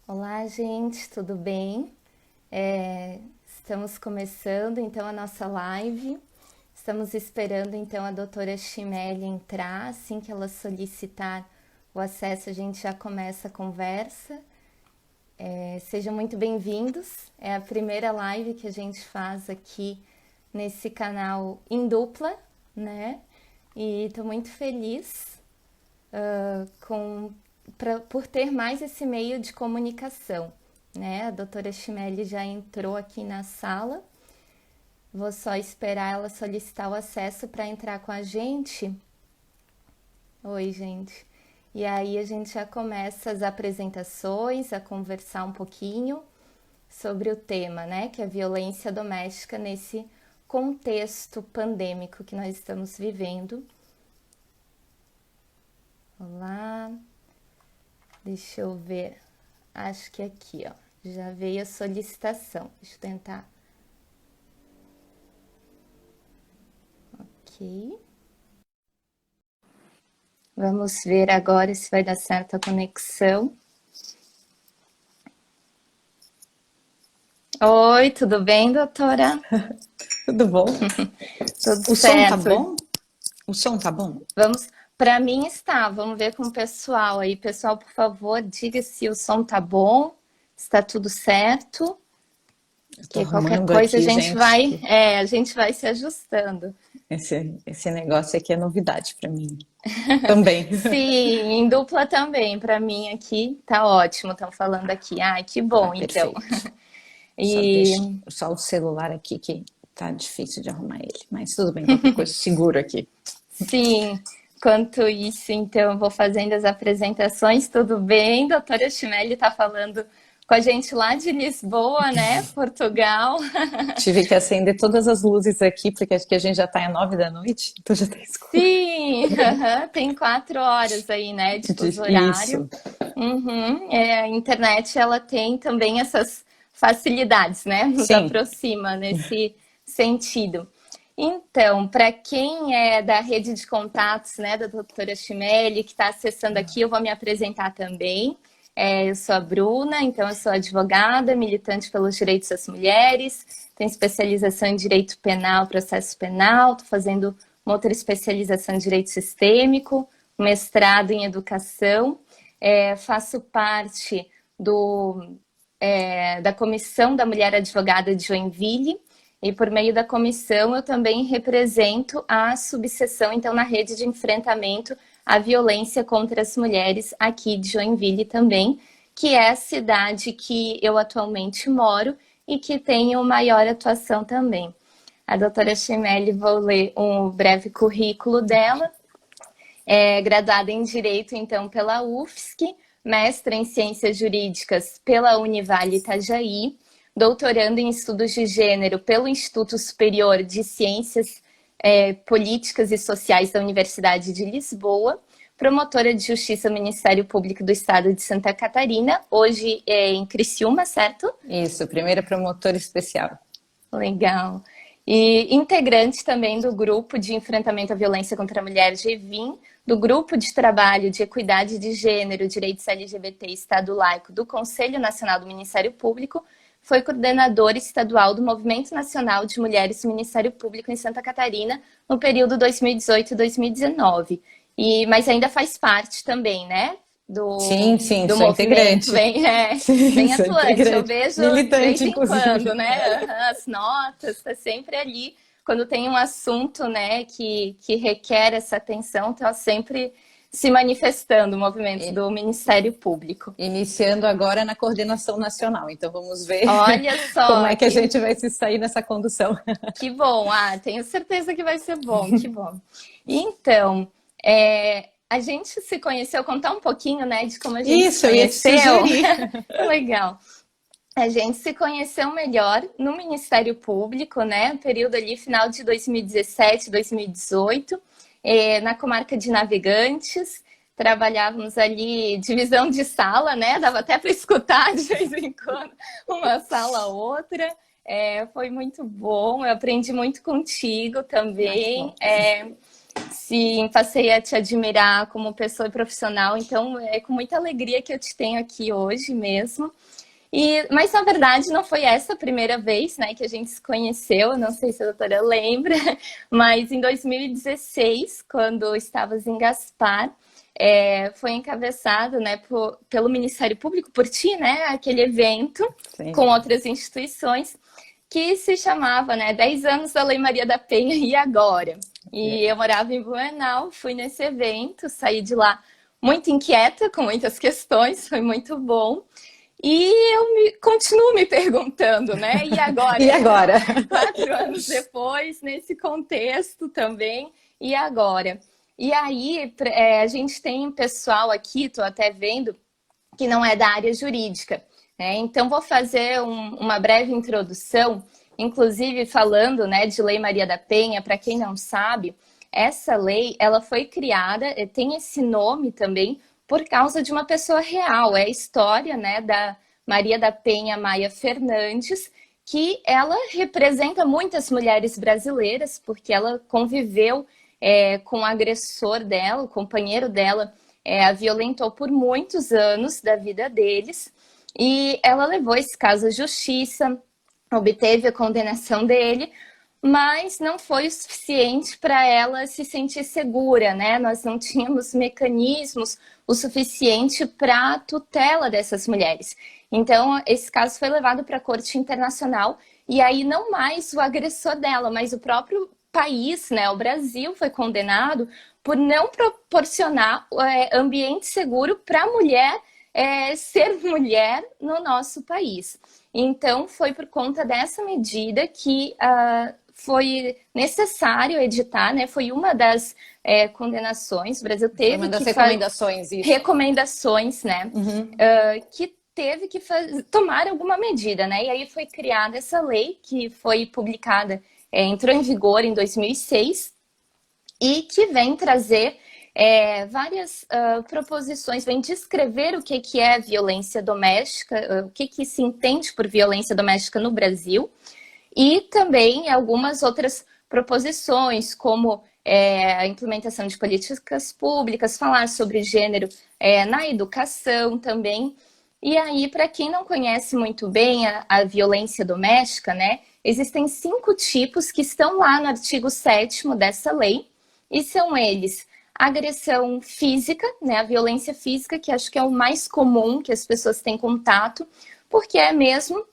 Olá, gente, tudo bem? Estamos começando então a nossa live. Estamos esperando então a doutora Chimeli entrar. Assim que ela solicitar o acesso, a gente já começa a conversa. Sejam muito bem-vindos. É a primeira live que a gente faz aqui nesse canal em dupla, né? E estou muito feliz por ter mais esse meio de comunicação, né? A doutora Chimeli já entrou aqui na sala. Vou só esperar ela solicitar o acesso para entrar com a gente. Oi, gente. E aí a gente já começa as apresentações, a conversar um pouquinho sobre o tema, né? Que é a violência doméstica nesse contexto pandêmico que nós estamos vivendo. Olá. Deixa eu ver. Acho que aqui, ó. Já veio a solicitação. Deixa eu tentar. Ok. Vamos ver agora se vai dar certo a conexão. Oi, tudo bem, doutora? Tudo bom? Tudo O som tá certo. bom? O som tá bom? Vamos. Para mim está. Vamos ver com o pessoal aí. Pessoal, por favor, diga se o som tá bom, se está tudo certo. Eu tô Que qualquer arrumando coisa aqui, gente, que a gente vai se ajustando. esse negócio aqui é novidade pra mim também. Sim, em dupla também, para mim aqui tá ótimo, estão falando aqui. Ai, que Tá bom, então. perfeito. E Só o celular aqui que tá difícil de arrumar ele, mas tudo bem, qualquer coisa seguro aqui. sim, quanto isso, então, eu vou fazendo as apresentações, tudo bem? Doutora Chimelli tá falando com a gente lá de Lisboa, né, Portugal. Tive que acender todas as luzes aqui, porque acho que a gente já tá às 9 da noite, então já tá escuro. Sim, aham, tem 4 horas aí, né, de fuso horário. Isso, Uhum, a internet, ela tem também essas facilidades, né? Nos sim. aproxima nesse sentido. Então, para quem é da rede de contatos, né, da doutora Chimelli, que está acessando aqui, eu vou me apresentar também. Eu sou a Bruna, então eu sou advogada, militante pelos direitos das mulheres, tenho especialização em direito penal, processo penal, estou fazendo uma outra especialização em direito sistêmico, mestrado em educação, faço parte da Comissão da Mulher Advogada de Joinville, e por meio da comissão eu também represento a subseção, então, na rede de enfrentamento à violência contra as mulheres aqui de Joinville também, que é a cidade que eu atualmente moro e que tenho maior atuação também. A doutora Chimelli, vou ler um breve currículo dela. É graduada em Direito, então, pela UFSC, mestra em Ciências Jurídicas pela Univale Itajaí, doutorando em Estudos de Gênero pelo Instituto Superior de Ciências Políticas e Sociais da Universidade de Lisboa, promotora de Justiça do Ministério Público do Estado de Santa Catarina, hoje em Criciúma, certo? Isso, primeira promotora especial. Legal. E integrante também do grupo de enfrentamento à violência contra a mulher GEVIM, do grupo de trabalho de equidade de gênero, direitos LGBT e Estado laico do Conselho Nacional do Ministério Público, foi coordenadora estadual do Movimento Nacional de Mulheres do Ministério Público em Santa Catarina no período 2018-2019. Mas ainda faz parte também, né, Sim, sim, do sou movimento, integrante. Sim, bem sou atuante. Eu integrante. vejo de Militante, vez em quando, inclusive. né? As notas, tá sempre ali. Quando tem um assunto, né, que requer essa atenção, tá sempre se manifestando o movimento E- do Ministério Público. Iniciando agora na coordenação nacional. Então vamos ver Olha como só, é que a gente vai se sair nessa condução. que bom. Ah, tenho certeza que vai ser bom, que bom. Então, a gente se conheceu, contar um pouquinho, né, de como a gente se Isso, eu ia te conheceu. sugerir. Legal. A gente se conheceu melhor no Ministério Público, né? Período ali, final de 2017, 2018, na comarca de Navegantes. Trabalhávamos ali, divisão de sala, né? Dava até para escutar de vez em quando, uma sala ou outra. Foi muito bom, eu aprendi muito contigo Ai, que também. bom. Sim, passei a te admirar como pessoa e profissional, então é com muita alegria que eu te tenho aqui hoje mesmo. Mas na verdade não foi essa a primeira vez, né, que a gente se conheceu, não sei se a doutora lembra, mas em 2016, quando estavas em Gaspar, foi encabeçado, né, pelo Ministério Público, por ti, né, aquele evento Sim. com outras instituições, que se chamava, né, 10 anos da Lei Maria da Penha e agora? E eu morava em Blumenau, fui nesse evento, saí de lá muito inquieta, com muitas questões, foi muito bom. E continuo me perguntando, né? E agora? E agora? 4 anos depois, nesse contexto também, e agora? E aí, a gente tem pessoal aqui, estou até vendo, que não é da área jurídica, né? Então, vou fazer uma breve introdução, inclusive falando, né, de Lei Maria da Penha. Para quem não sabe, essa lei ela foi criada, tem esse nome também, por causa de uma pessoa real. É a história, né, da Maria da Penha Maia Fernandes, que ela representa muitas mulheres brasileiras, porque ela conviveu com o agressor dela, o companheiro dela, a violentou por muitos anos da vida deles, e ela levou esse caso à justiça, obteve a condenação dele, mas não foi o suficiente para ela se sentir segura, né? Nós não tínhamos mecanismos o suficiente para a tutela dessas mulheres. Então, esse caso foi levado para a Corte Internacional, e aí não mais o agressor dela, mas o próprio país, né? O Brasil foi condenado por não proporcionar ambiente seguro para a mulher ser mulher no nosso país. Então, foi por conta dessa medida que foi necessário editar, né? Foi uma das condenações. O Brasil teve uma das que recomendações, isso. Recomendações, né? Que teve que tomar alguma medida, né? E aí foi criada essa lei que foi publicada, entrou em vigor em 2006 e que vem trazer várias proposições, vem descrever o que é violência doméstica, o que se entende por violência doméstica no Brasil, e também algumas outras proposições, como a implementação de políticas públicas, falar sobre gênero na educação também. E aí, para quem não conhece muito bem a violência doméstica, né, existem 5 tipos que estão lá no artigo 7º dessa lei, e são eles: agressão física, né, a violência física, que acho que é o mais comum que as pessoas têm contato, porque é mesmo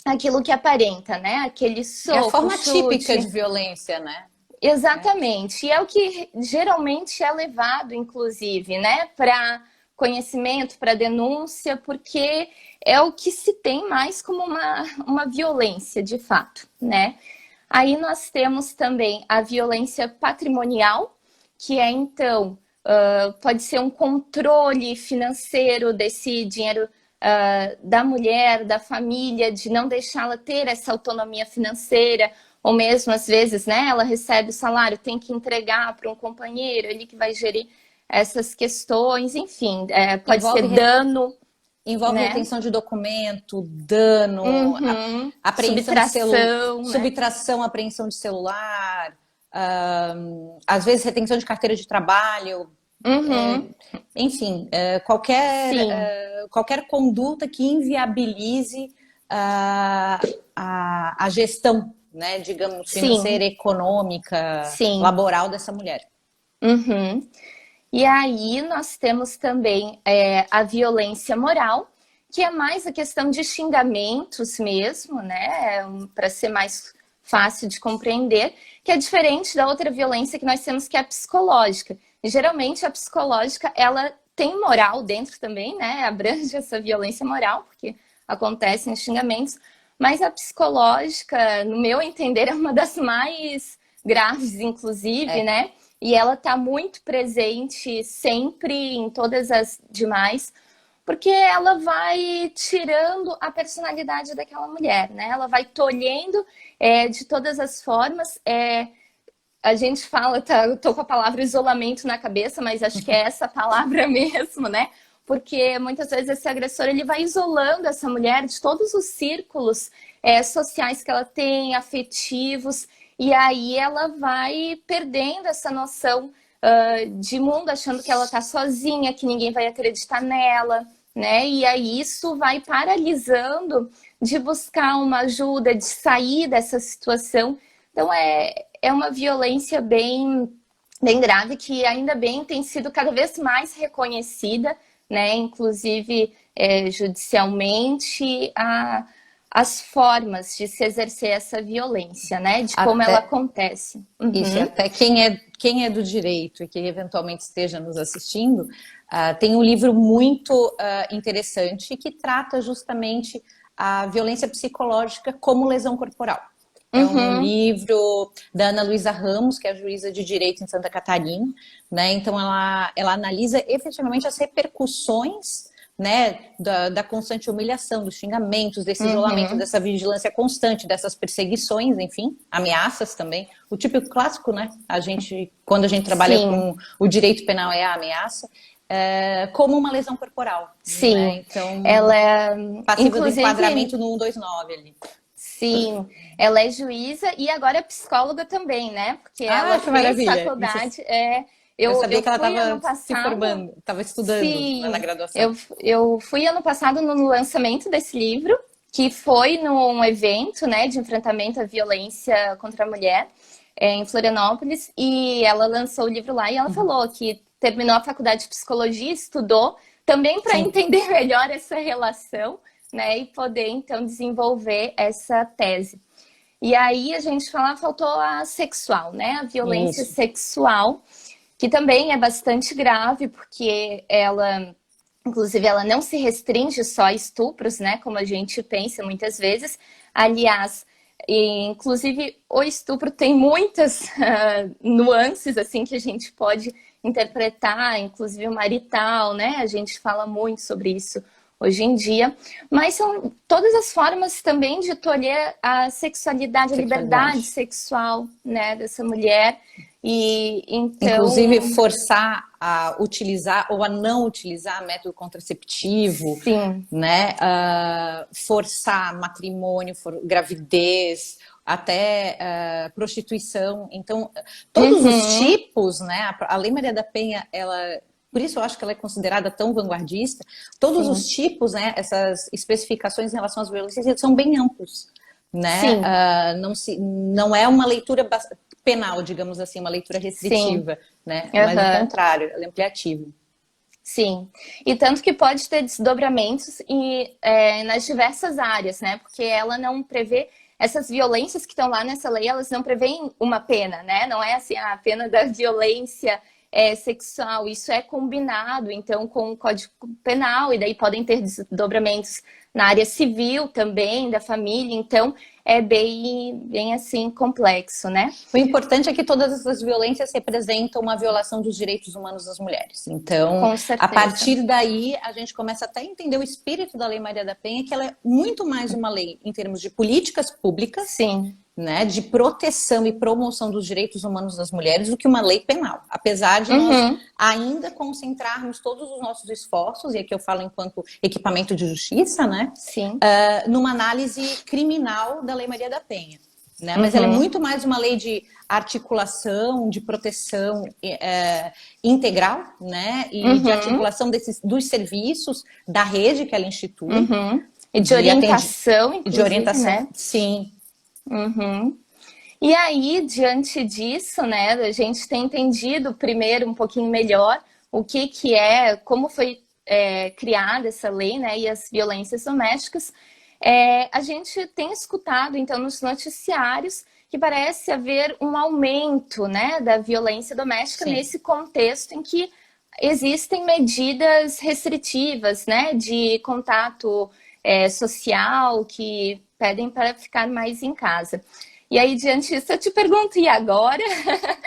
aquilo que aparenta, né, aquele soco, é a forma chute. típica de violência, né? Exatamente, e é o que geralmente é levado, inclusive, né, para conhecimento, para denúncia, porque é o que se tem mais como uma violência, de fato, né? Aí nós temos também a violência patrimonial, que é, então, pode ser um controle financeiro desse dinheiro da mulher, da família, de não deixá-la ter essa autonomia financeira, ou mesmo, às vezes, né, ela recebe o salário, tem que entregar para um companheiro, ele que vai gerir essas questões, enfim, pode ser dano. Envolve né? retenção de documento, dano, apreensão de celular, subtração, apreensão de celular, às vezes retenção de carteira de trabalho, enfim, qualquer conduta que inviabilize a gestão, né, digamos, financeira, econômica, laboral dessa mulher. E aí nós temos também a violência moral, que é mais a questão de xingamentos mesmo, né? Para ser mais fácil de compreender, que é diferente da outra violência que nós temos, que é a psicológica. E, geralmente a psicológica, ela tem moral dentro também, né? Abrange essa violência moral, porque acontecem os xingamentos, mas a psicológica, no meu entender, é uma das mais graves, inclusive, né? E ela está muito presente sempre em todas as demais, porque ela vai tirando a personalidade daquela mulher, né? Ela vai tolhendo de todas as formas. A gente fala, eu tô com a palavra isolamento na cabeça, mas acho que é essa palavra mesmo, né? Porque muitas vezes esse agressor ele vai isolando essa mulher de todos os círculos sociais que ela tem, afetivos. e aí ela vai perdendo essa noção de mundo, achando que ela está sozinha, que ninguém vai acreditar nela, né? E aí isso vai paralisando de buscar uma ajuda, de sair dessa situação. Então é uma violência bem grave, que ainda bem tem sido cada vez mais reconhecida, né? Inclusive judicialmente, as formas de se exercer essa violência, né? De como ela acontece. Isso, até quem é do direito e que eventualmente esteja nos assistindo, tem um livro muito interessante que trata justamente a violência psicológica como lesão corporal. É um livro da Ana Luísa Ramos, que é juíza de direito em Santa Catarina, né? Então ela analisa efetivamente as repercussões, né, da constante humilhação, dos xingamentos, desse isolamento, dessa vigilância constante, dessas perseguições, enfim, ameaças também. O típico clássico, né? Quando a gente trabalha com o direito penal, é a ameaça. Como uma lesão corporal. Sim, né? Então, ela é passiva do enquadramento no 129 ali. Sim, ela é juíza e agora é psicóloga também, né? Porque ela fez faculdade. Eu sabia que ela estava se formando, estava estudando na graduação. Eu fui ano passado no lançamento desse livro, que foi num evento, né, de enfrentamento à violência contra a mulher em Florianópolis, e ela lançou o livro lá e ela falou que terminou a faculdade de psicologia, estudou também para entender melhor essa relação, né, e poder então desenvolver essa tese. E aí a gente faltou a sexual, né, a violência sexual, que também é bastante grave, porque inclusive, ela não se restringe só a estupros, né, como a gente pensa muitas vezes. Aliás, inclusive, o estupro tem muitas nuances, assim, que a gente pode interpretar, inclusive o marital, né, a gente fala muito sobre isso hoje em dia, mas são todas as formas também de tolher a sexualidade, a liberdade sexual, né, dessa mulher. E então, inclusive forçar a utilizar ou a não utilizar método contraceptivo, né? Forçar matrimônio, gravidez, até prostituição. Então, todos os tipos, né? A Lei Maria da Penha, por isso eu acho que ela é considerada tão vanguardista. Todos os tipos, né? Essas especificações em relação às violências são bem amplos, né? Não é uma leitura penal, digamos assim, uma leitura restritiva, né? Mas ao contrário, ela é ampliativa. Sim, e tanto que pode ter desdobramentos nas diversas áreas, né? Porque ela não prevê essas violências que estão lá nessa lei, elas não prevêem uma pena, né? Não é assim a pena da violência sexual, isso é combinado, então, com o Código Penal, e daí podem ter desdobramentos na área civil também, da família, então é bem assim, complexo, né? O importante é que todas essas violências representam uma violação dos direitos humanos das mulheres. Então, a partir daí, a gente começa até a entender o espírito da Lei Maria da Penha, que ela é muito mais uma lei em termos de políticas públicas, né, de proteção e promoção dos direitos humanos das mulheres, do que uma lei penal. Apesar de nós ainda concentrarmos todos os nossos esforços, e aqui eu falo enquanto equipamento de justiça, né, numa análise criminal da Lei Maria da Penha. Né? Mas ela é muito mais uma lei de articulação, de proteção integral, né, e de articulação dos serviços da rede que ela institui. E de orientação, inclusive, de orientação, né? Sim. E aí, diante disso, né, a gente tem entendido primeiro um pouquinho melhor o que como foi criada essa lei, né, e as violências domésticas. A gente tem escutado, então, nos noticiários que parece haver um aumento, né, da violência doméstica nesse contexto em que existem medidas restritivas, né, de contato social que pedem para ficar mais em casa. E aí, diante disso, eu te pergunto, e agora?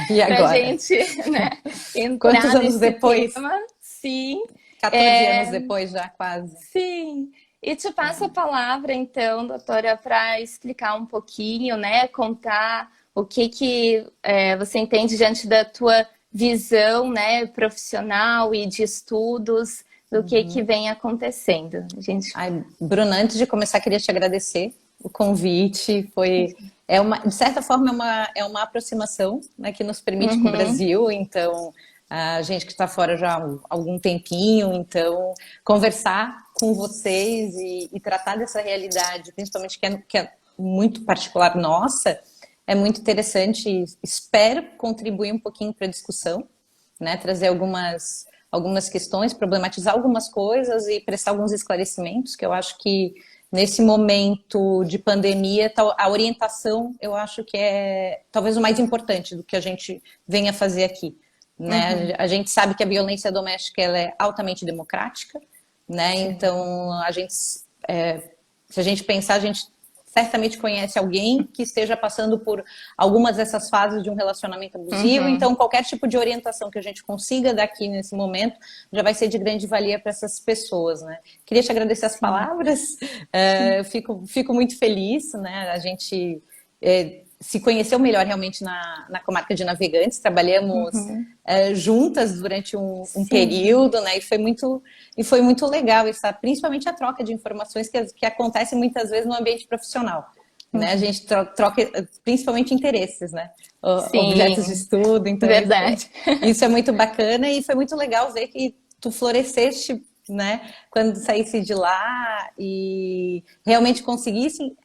E agora? Pra gente, né, entrar Quantos anos depois? Tema. Sim. 14 anos depois já, quase. Sim. E te passo a palavra, então, doutora, para explicar um pouquinho, né, contar o que você entende diante da tua visão, né, profissional e de estudos, do que vem acontecendo. Bruna, antes de começar, queria te agradecer o convite. De certa forma, é uma aproximação, né, que nos permite com o Brasil. Então, a gente que está fora já há algum tempinho, então, conversar com vocês e tratar dessa realidade, principalmente que é muito particular nossa, é muito interessante. Espero contribuir um pouquinho para a discussão, né, trazer algumas questões, problematizar algumas coisas e prestar alguns esclarecimentos, que eu acho que nesse momento de pandemia, a orientação eu acho que é talvez o mais importante do que a gente venha fazer aqui, né? A gente sabe que a violência doméstica ela é altamente democrática, né? Então, se a gente pensar, a gente certamente conhece alguém que esteja passando por algumas dessas fases de um relacionamento abusivo, então qualquer tipo de orientação que a gente consiga daqui nesse momento já vai ser de grande valia para essas pessoas, né? Queria te agradecer as palavras, eu fico muito feliz, né? A gente se conheceu melhor realmente na comarca de Navegantes, trabalhamos juntas durante um período, né? E foi muito legal, principalmente a troca de informações que acontece muitas vezes no ambiente profissional. Né? A gente troca principalmente interesses, né? Objetos de estudo, então verdade. Isso é muito bacana e foi muito legal ver que tu floresceste, né? Quando saísse de lá e realmente conseguisse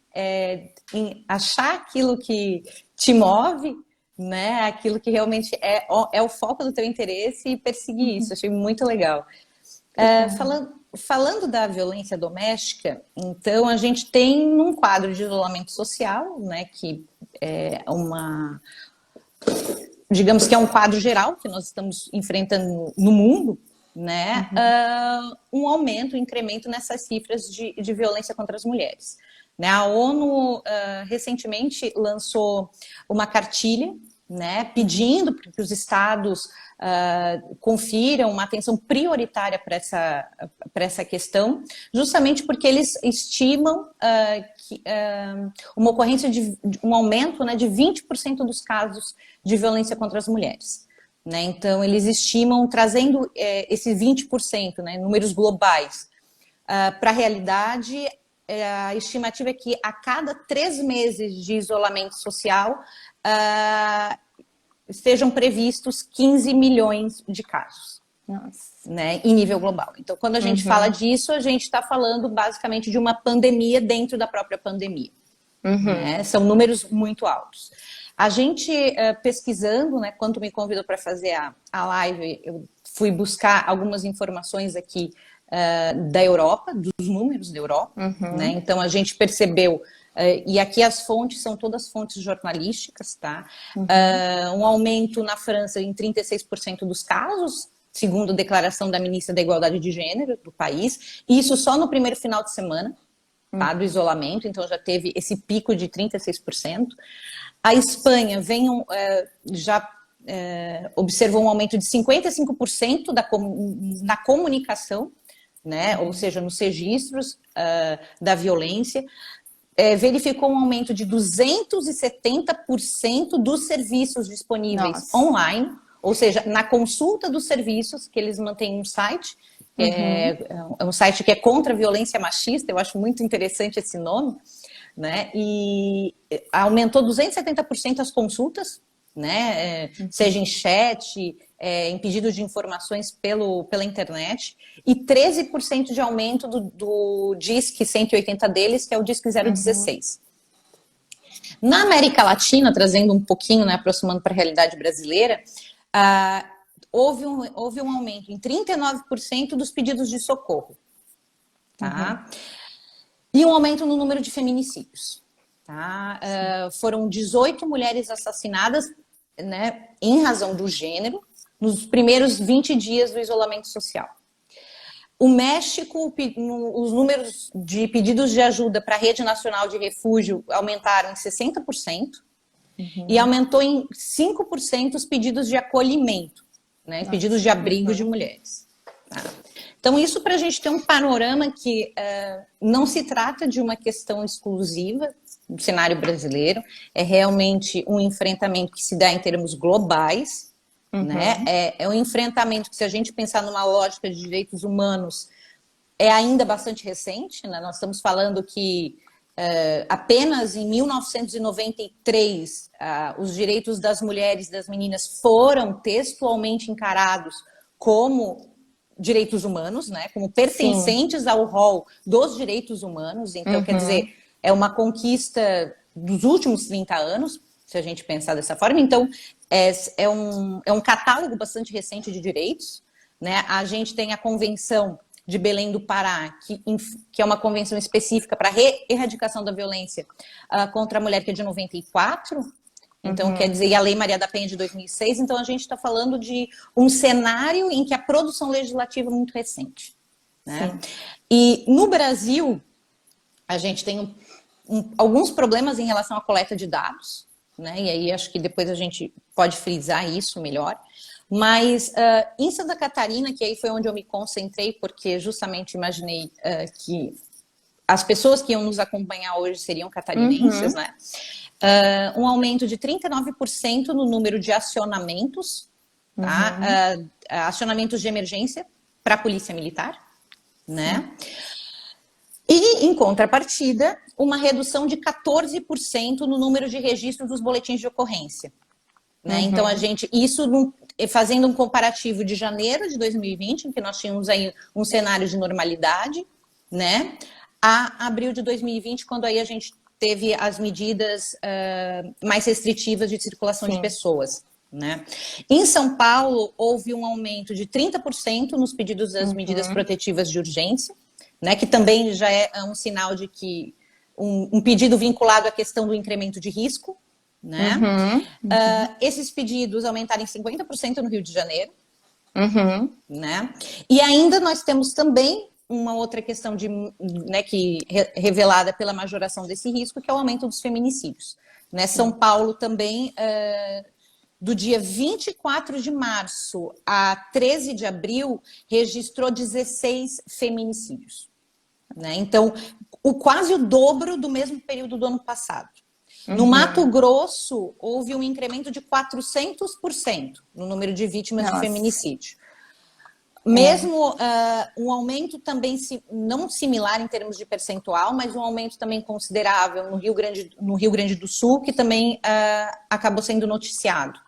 achar aquilo que te move, né? Aquilo que realmente é o foco do teu interesse e perseguir isso. Achei muito legal. Falando da violência doméstica, então a gente tem um quadro de isolamento social, né? Que é digamos que é um quadro geral que nós estamos enfrentando no mundo, né? Um aumento, um incremento nessas cifras de violência contra as mulheres. Né? A ONU recentemente lançou uma cartilha, né, pedindo que os estados confiram uma atenção prioritária para essa questão, justamente porque eles estimam uma ocorrência de um aumento, né, de 20% dos casos de violência contra as mulheres. Né? Então, eles estimam, trazendo esses 20%, né, números globais, para a realidade. A estimativa é que a cada 3 meses de isolamento social estejam previstos 15 milhões de casos. Né, em nível global. Então, quando a gente fala disso, a gente está falando basicamente de uma pandemia dentro da própria pandemia. Né? São números muito altos. A gente, pesquisando, né, quando me convidou para fazer a live, eu fui buscar algumas informações aqui da Europa, dos números da Europa, né? Então a gente percebeu, e aqui as fontes são todas fontes jornalísticas, tá? Um aumento na França em 36% dos casos, segundo a declaração da ministra da Igualdade de Gênero do país, isso só no primeiro final de semana, tá? Do isolamento, então já teve esse pico de 36%. A Espanha já observou um aumento de 55% na comunicação, né? Ou seja, nos registros da violência, verificou um aumento de 270% dos serviços disponíveis online, ou seja, na consulta dos serviços, que eles mantêm um site, é um site que é contra a violência machista, eu acho muito interessante esse nome, né? E aumentou 270% as consultas, né? Seja em chat, em pedidos de informações pela internet, e 13% de aumento do DISC 180 deles, que é o DISC 016. Na América Latina, trazendo um pouquinho, né, aproximando para a realidade brasileira, houve um aumento em 39% dos pedidos de socorro. Tá? E um aumento no número de feminicídios. Tá? Foram 18 mulheres assassinadas, né, em razão do gênero, nos primeiros 20 dias do isolamento social. O México, os números de pedidos de ajuda para a Rede Nacional de Refúgio aumentaram em 60%, e aumentou em 5% os pedidos de acolhimento, né, pedidos de abrigo de mulheres. Tá? Então, isso para a gente ter um panorama que não se trata de uma questão exclusiva do cenário brasileiro, é realmente um enfrentamento que se dá em termos globais, né? É um enfrentamento que, se a gente pensar numa lógica de direitos humanos, é ainda bastante recente, né? Nós estamos falando que Apenas em 1993, os direitos das mulheres e das meninas foram textualmente encarados como direitos humanos, né? Como pertencentes Sim. ao rol dos direitos humanos. Então, quer dizer, é uma conquista dos últimos 30 anos, se a gente pensar dessa forma. Então, é um catálogo bastante recente de direitos, né? A gente tem a Convenção de Belém do Pará, que é uma convenção específica para a erradicação da violência contra a mulher, que é de 94. Então, quer dizer, e a Lei Maria da Penha de 2006. Então, a gente está falando de um cenário em que a produção legislativa é muito recente, né? E no Brasil, a gente tem alguns problemas em relação à coleta de dados, né? E aí acho que depois a gente pode frisar isso melhor. Mas em Santa Catarina, que aí foi onde eu me concentrei, porque justamente imaginei que as pessoas que iam nos acompanhar hoje seriam catarinenses, né? Um aumento de 39% no número de acionamentos, tá? Acionamentos de emergência para a Polícia Militar, né? E, em contrapartida, uma redução de 14% no número de registros dos boletins de ocorrência. Né? Então, fazendo um comparativo de janeiro de 2020, em que nós tínhamos aí um cenário de normalidade, né? A abril de 2020, quando aí a gente teve as medidas mais restritivas de circulação de pessoas. Né? Em São Paulo, houve um aumento de 30% nos pedidos das medidas protetivas de urgência, né? Que também já é um sinal de que um pedido vinculado à questão do incremento de risco. Né? Esses pedidos aumentaram em 50% no Rio de Janeiro. Né? E ainda nós temos também uma outra questão revelada pela majoração desse risco, que é o aumento dos feminicídios. Né? São Paulo também, do dia 24 de março a 13 de abril, registrou 16 feminicídios. Né? Então, quase o dobro do mesmo período do ano passado. No Mato Grosso, houve um incremento de 400% no número de vítimas de feminicídio. Mesmo um aumento também, não similar em termos de percentual, mas um aumento também considerável no Rio Grande do Sul, que também acabou sendo noticiado.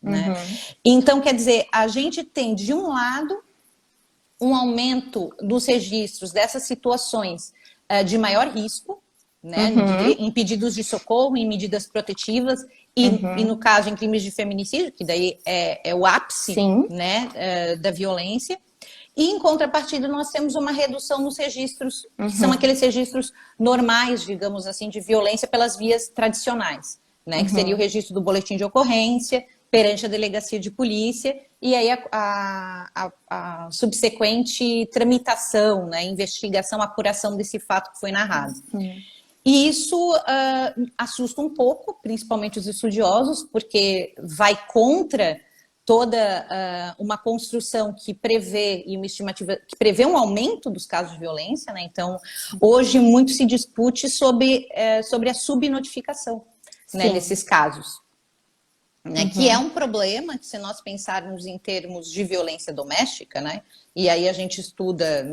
Né? Então, quer dizer, a gente tem, de um lado, um aumento dos registros dessas situações de maior risco, né, em pedidos de socorro, em medidas protetivas e no caso em crimes de feminicídio, que daí é o ápice, né, da violência. E em contrapartida nós temos uma redução nos registros, que são aqueles registros normais, digamos assim, de violência pelas vias tradicionais, né, que seria o registro do boletim de ocorrência perante a delegacia de polícia e aí a subsequente tramitação, né, investigação, apuração desse fato que foi narrado. E isso assusta um pouco, principalmente os estudiosos, porque vai contra toda uma construção que prevê e uma estimativa que prevê um aumento dos casos de violência, né? Então, hoje muito se discute sobre a subnotificação, né, desses casos. Né, que é um problema que, se nós pensarmos em termos de violência doméstica, né, e aí a gente estuda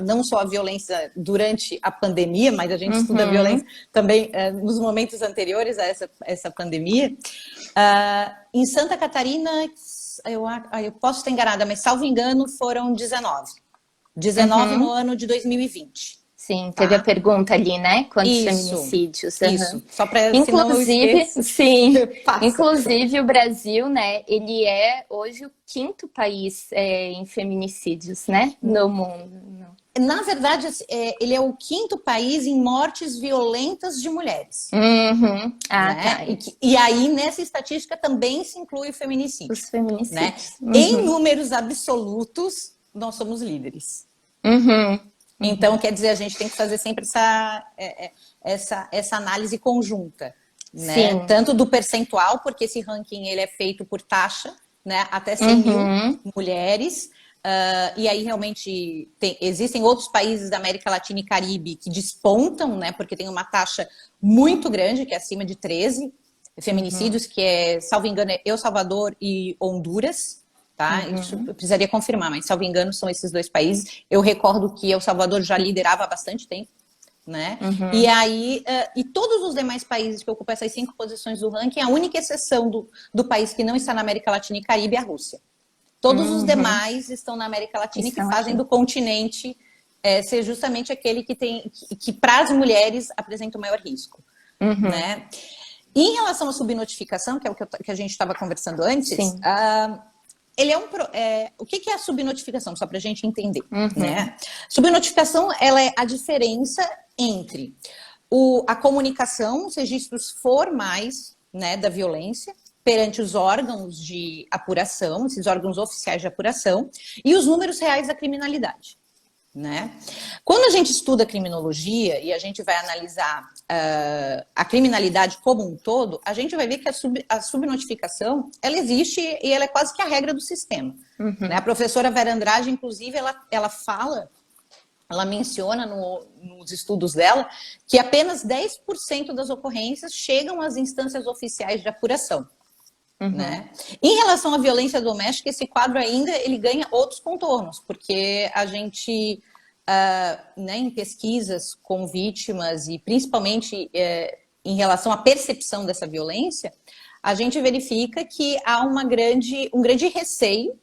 não só a violência durante a pandemia, mas a gente estuda a violência também nos momentos anteriores a essa pandemia. Em Santa Catarina, eu posso estar enganada, mas salvo engano foram 19 no ano de 2020. Sim, teve a pergunta ali, né? Quantos feminicídios? Isso, só para inclusive, inclusive o Brasil, né? Ele é hoje o 5º país em feminicídios, né? No mundo. Na verdade, ele é o 5º país em mortes violentas de mulheres. Né? Tá. E aí, nessa estatística, também se inclui o feminicídio. Os feminicídios. Né? Em números absolutos, nós somos líderes. Então, quer dizer, a gente tem que fazer sempre essa análise conjunta, né? Tanto do percentual, porque esse ranking ele é feito por taxa, né? Até 100 mil mulheres. E aí, realmente, existem outros países da América Latina e Caribe que despontam, né? Porque tem uma taxa muito grande, que é acima de 13 feminicídios, que é, salvo engano, é El Salvador e Honduras. Tá? Isso eu precisaria confirmar, mas salvo engano são esses 2 países. Eu recordo que El Salvador já liderava há bastante tempo né? E aí, e todos os demais países que ocupam essas 5 posições do ranking, a única exceção do país que não está na América Latina e Caribe é a Rússia. Todos os demais estão na América Latina e que fazem do continente ser justamente aquele que para as mulheres apresenta o maior risco, né? E em relação à subnotificação, que é o que a gente estava conversando antes, ele o que é a subnotificação, só para a gente entender, né? Subnotificação, ela é a diferença entre a comunicação, os registros formais, né, da violência perante os órgãos de apuração, esses órgãos oficiais de apuração, e os números reais da criminalidade, né? Quando a gente estuda criminologia e a gente vai analisar a criminalidade como um todo, a gente vai ver que a subnotificação, ela existe e ela é quase que a regra do sistema, né? A professora Vera Andrade, inclusive, ela menciona nos estudos dela que apenas 10% das ocorrências chegam às instâncias oficiais de apuração. Né? Em relação à violência doméstica, esse quadro ainda ele ganha outros contornos, porque a gente, né, em pesquisas com vítimas e principalmente em relação à percepção dessa violência, a gente verifica que há um grande receio,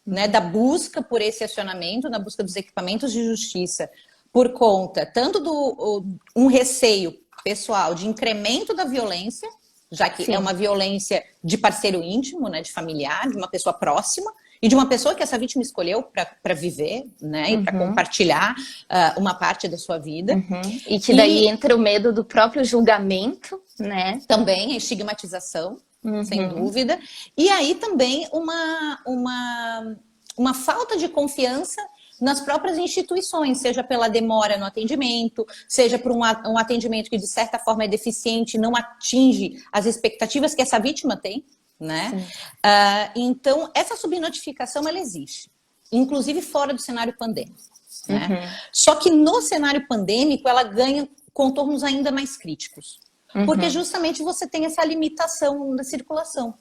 né, da busca por esse acionamento, na busca dos equipamentos de justiça, por conta tanto um receio pessoal de incremento da violência, já que é uma violência de parceiro íntimo, né, de familiar, de uma pessoa próxima, e de uma pessoa que essa vítima escolheu para viver, né, e para compartilhar uma parte da sua vida. E que daí entra o medo do próprio julgamento, né? Também a estigmatização, sem dúvida. E aí também uma falta de confiança nas próprias instituições, seja pela demora no atendimento, seja por um atendimento que, de certa forma, é deficiente, não atinge as expectativas que essa vítima tem, né? Então, essa subnotificação, ela existe, inclusive fora do cenário pandêmico, né? Só que no cenário pandêmico, ela ganha contornos ainda mais críticos, porque justamente você tem essa limitação da circulação.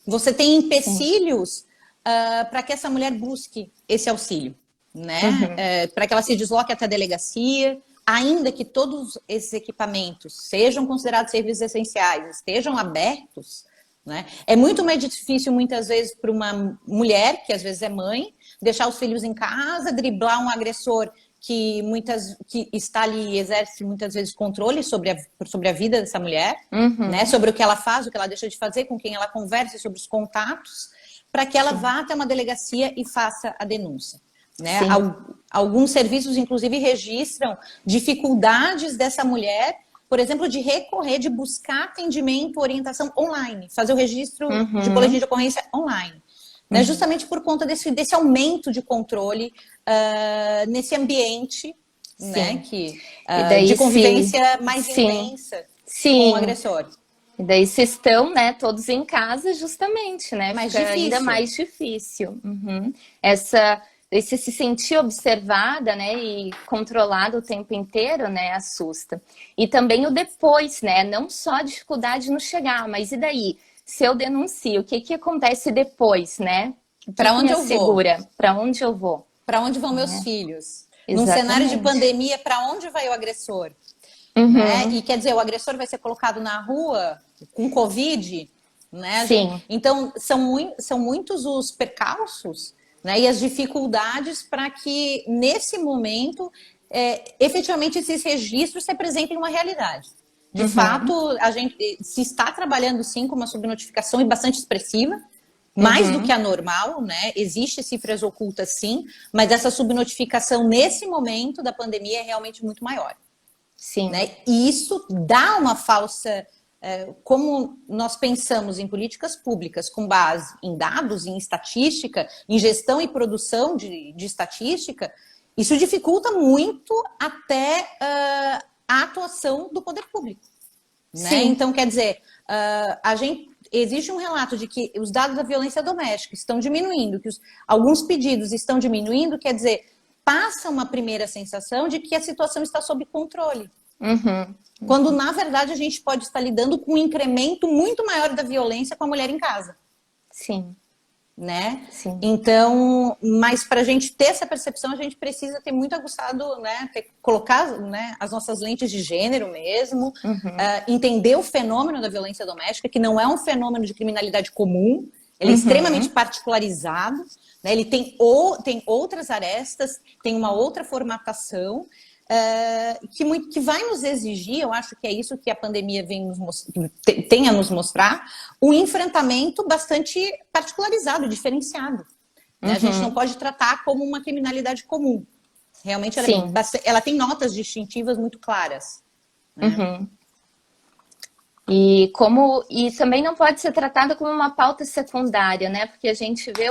Você tem empecilhos para que essa mulher busque esse auxílio, né? Para que ela se desloque até a delegacia, ainda que todos esses equipamentos sejam considerados serviços essenciais, estejam abertos, né? É muito mais difícil, muitas vezes, para uma mulher, que às vezes é mãe, deixar os filhos em casa, driblar um agressor que está ali e exerce muitas vezes controle sobre a vida dessa mulher, né? Sobre o que ela faz, o que ela deixa de fazer, com quem ela conversa, sobre os contatos, para que ela vá até uma delegacia e faça a denúncia. Né? Alguns serviços, inclusive, registram dificuldades dessa mulher, por exemplo, de recorrer, de buscar atendimento, orientação online, fazer o registro de boletim de ocorrência online. Né? Justamente por conta desse aumento de controle nesse ambiente, né? De convivência mais intensa com o agressor. E daí se estão, né, todos em casa, justamente, né? Fica ainda mais difícil. Esse se sentir observada, né, e controlada o tempo inteiro, né, assusta. E também o depois, né, não só a dificuldade no chegar, mas e daí? Se eu denuncio, o que acontece depois, né? Para onde eu vou? Para onde eu vou? Para onde vão meus filhos? Num cenário de pandemia, para onde vai o agressor? Né? E quer dizer, o agressor vai ser colocado na rua com Covid, né? Então, são muitos os percalços, né, e as dificuldades para que, nesse momento, efetivamente esses registros se apresentem uma realidade. De fato, a gente se está trabalhando, sim, com uma subnotificação e bastante expressiva, mais do que a normal, né? Existem cifras ocultas, sim, mas essa subnotificação, nesse momento da pandemia, é realmente muito maior. Sim. Né? E isso dá uma falsa... como nós pensamos em políticas públicas com base em dados, em estatística, em gestão e produção de estatística, isso dificulta muito até a atuação do poder público. Né? Então, quer dizer, existe um relato de que os dados da violência doméstica estão diminuindo, que alguns pedidos estão diminuindo, quer dizer, passa uma primeira sensação de que a situação está sob controle. Quando, na verdade, a gente pode estar lidando com um incremento muito maior da violência com a mulher em casa. Sim. né? Sim. Então, mas para a gente ter essa percepção, a gente precisa ter muito aguçado, né? Colocar, né, as nossas lentes de gênero mesmo, entender o fenômeno da violência doméstica, que não é um fenômeno de criminalidade comum, ele é extremamente particularizado, né? Ele tem outras arestas, tem uma outra formatação, que vai nos exigir, eu acho que é isso que a pandemia tem a nos mostrar, um enfrentamento bastante particularizado, diferenciado. Né? A gente não pode tratar como uma criminalidade comum. Realmente ela tem notas distintivas muito claras. Né? E também não pode ser tratada como uma pauta secundária, né? Porque a gente vê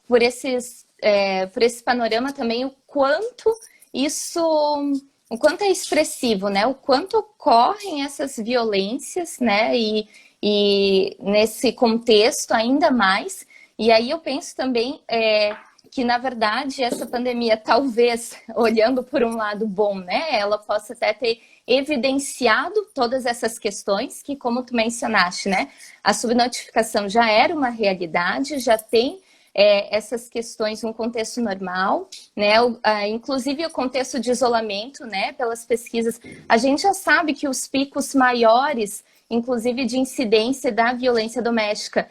por esse panorama também o quanto é expressivo, né? O quanto ocorrem essas violências, né? E nesse contexto ainda mais. E aí eu penso também que, na verdade, essa pandemia, talvez, olhando por um lado bom, né? Ela possa até ter evidenciado todas essas questões que, como tu mencionaste, né? A subnotificação já era uma realidade, já tem essas questões num contexto normal, né? Inclusive o contexto de isolamento, né? Pelas pesquisas, a gente já sabe que os picos maiores, inclusive de incidência da violência doméstica,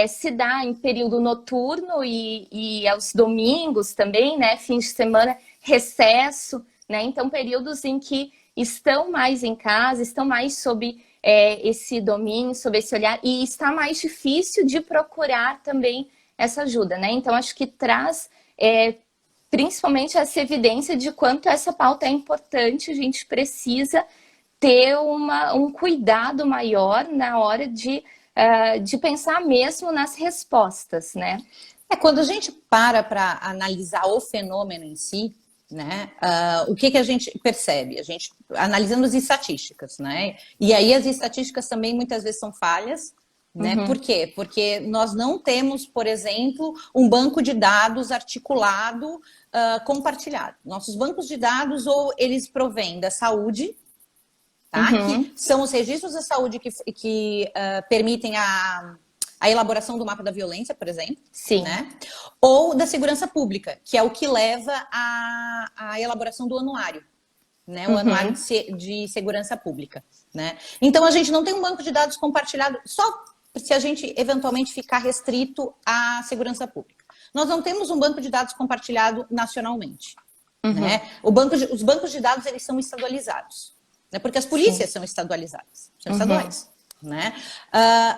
se dá em período noturno e aos domingos também, né? Fins de semana, recesso, né? Então, períodos em que estão mais em casa, estão mais sob esse domínio, sob esse olhar, e está mais difícil de procurar também essa ajuda, né? Então, acho que traz principalmente essa evidência de quanto essa pauta é importante, a gente precisa ter um cuidado maior na hora de pensar mesmo nas respostas, né? Quando a gente para analisar o fenômeno em si, né, o que a gente percebe? A gente analisando as estatísticas, né? E aí as estatísticas também muitas vezes são falhas, né? Por quê? Porque nós não temos, por exemplo, um banco de dados articulado, compartilhado. Nossos bancos de dados ou eles provêm da saúde, tá? Que são os registros da saúde que permitem a elaboração do mapa da violência, por exemplo. Sim. Né? Ou da segurança pública, que é o que leva à elaboração do anuário, né? O anuário de segurança pública. Né? Então, a gente não tem um banco de dados compartilhado só se a gente eventualmente ficar restrito à segurança pública. Nós não temos um banco de dados compartilhado nacionalmente. Né? Os bancos de dados eles são estadualizados, né? Porque as polícias são estadualizadas, são estaduais. Né?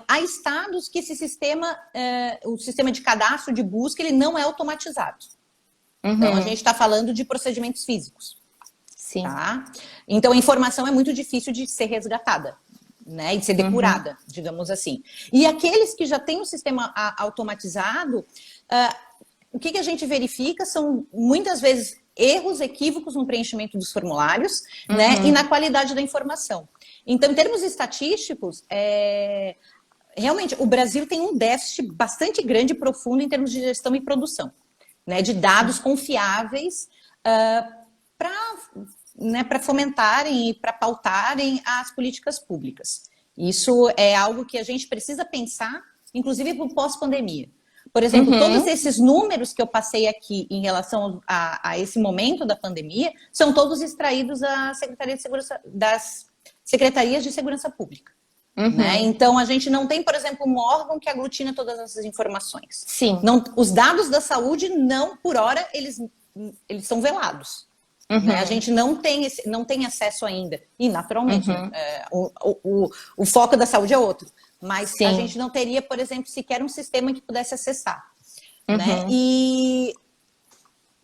Há estados que esse sistema, o sistema de cadastro de busca, ele não é automatizado. Então, a gente está falando de procedimentos físicos. Sim. Tá? Então, a informação é muito difícil de ser resgatada, né? E de ser depurada, digamos assim. E aqueles que já têm o sistema automatizado, o que a gente verifica são, muitas vezes, erros, equívocos no preenchimento dos formulários, né? E na qualidade da informação. Então, em termos estatísticos, realmente o Brasil tem um déficit bastante grande e profundo em termos de gestão e produção, né, de dados confiáveis para fomentarem e para pautarem as políticas públicas. Isso é algo que a gente precisa pensar, inclusive para o pós-pandemia. Por exemplo, todos esses números que eu passei aqui em relação a esse momento da pandemia são todos extraídos das Secretarias de Segurança Pública. Né? Então, a gente não tem, por exemplo, um órgão que aglutina todas essas informações. Sim. Não, os dados da saúde, não, por hora, eles são velados. Né? A gente não tem acesso ainda. E, naturalmente, o foco da saúde é outro. Mas a gente não teria, por exemplo, sequer um sistema que pudesse acessar. Né? E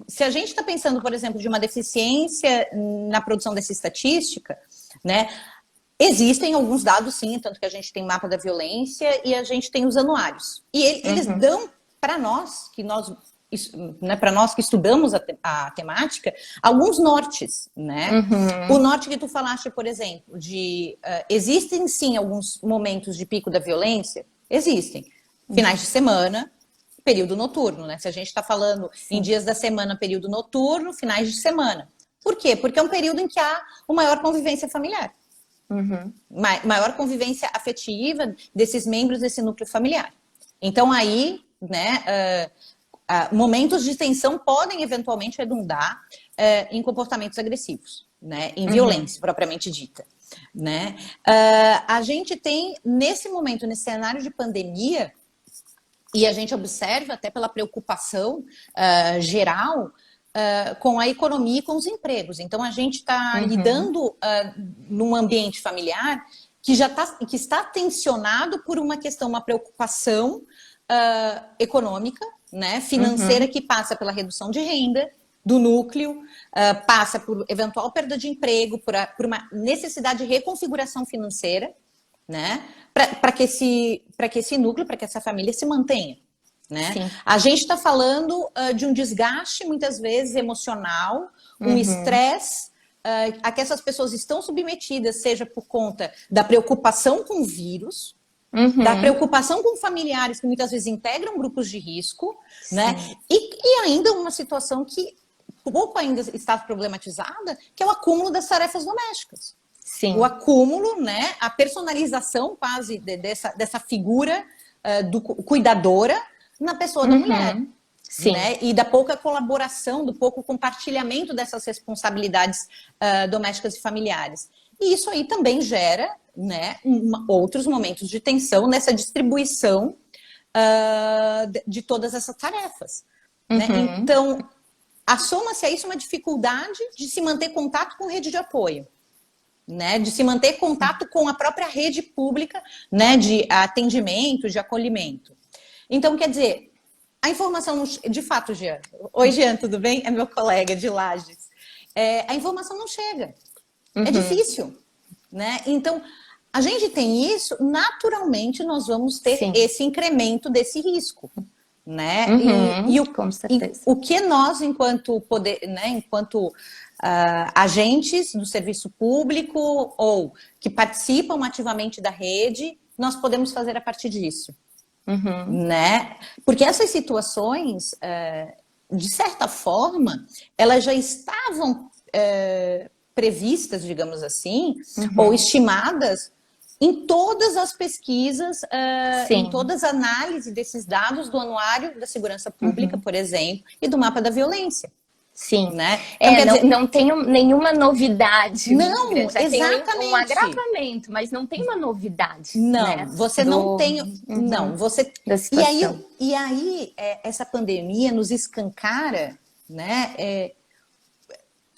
se a gente está pensando, por exemplo, de uma deficiência na produção dessa estatística, né, existem alguns dados, sim, tanto que a gente tem mapa da violência e a gente tem os anuários. E eles dão para nós, para nós que estudamos a temática, alguns nortes, né? O norte que tu falaste, por exemplo, existem sim alguns momentos de pico da violência? Existem. Finais de semana, período noturno, né? Se a gente está falando em dias da semana, período noturno, finais de semana. Por quê? Porque é um período em que há uma maior convivência familiar. Maior convivência afetiva desses membros desse núcleo familiar. Então, aí né, momentos de tensão podem eventualmente redundar em comportamentos agressivos, né, em violência propriamente dita. Né? A gente tem, nesse momento, nesse cenário de pandemia, e a gente observa até pela preocupação geral com a economia e com os empregos. Então, a gente está lidando num ambiente familiar que está tensionado por uma questão, uma preocupação econômica, né, financeira, que passa pela redução de renda do núcleo, passa por eventual perda de emprego, por uma necessidade de reconfiguração financeira, né, para que esse núcleo, para que essa família se mantenha. Né? A gente está falando de um desgaste, muitas vezes, emocional, um estresse a que essas pessoas estão submetidas, seja por conta da preocupação com o vírus, da preocupação com familiares que muitas vezes integram grupos de risco, né? E ainda uma situação que pouco ainda está problematizada, que é o acúmulo das tarefas domésticas. O acúmulo, né? A personalização quase dessa figura do cuidadora na pessoa da mulher. Né? E da pouca colaboração, do pouco compartilhamento dessas responsabilidades domésticas e familiares. E isso aí também gera, né, outros momentos de tensão nessa distribuição de todas essas tarefas. Né? Então, assoma-se a isso uma dificuldade de se manter contato com rede de apoio. Né, de se manter contato com a própria rede pública, né, de atendimento, de acolhimento. Então, quer dizer, a informação, não... de fato, Jean. Oi, Jean, tudo bem? É meu colega de Lages. A informação não chega. É difícil. Né? Então, a gente tem isso, naturalmente nós vamos ter esse incremento desse risco. Né? Com certeza. O que nós, enquanto poder, né, enquanto agentes do serviço público ou que participam ativamente da rede, nós podemos fazer a partir disso. Né? Porque essas situações, de certa forma, elas já estavam previstas, digamos assim, ou estimadas em todas as pesquisas, em todas as análises desses dados do Anuário da Segurança Pública, por exemplo, e do Mapa da Violência. Né? Então, não tem nenhuma novidade. Não, exatamente. Tem um agravamento, mas não tem uma novidade. Não, né? você não tem... Não, você... E aí essa pandemia nos escancara, né,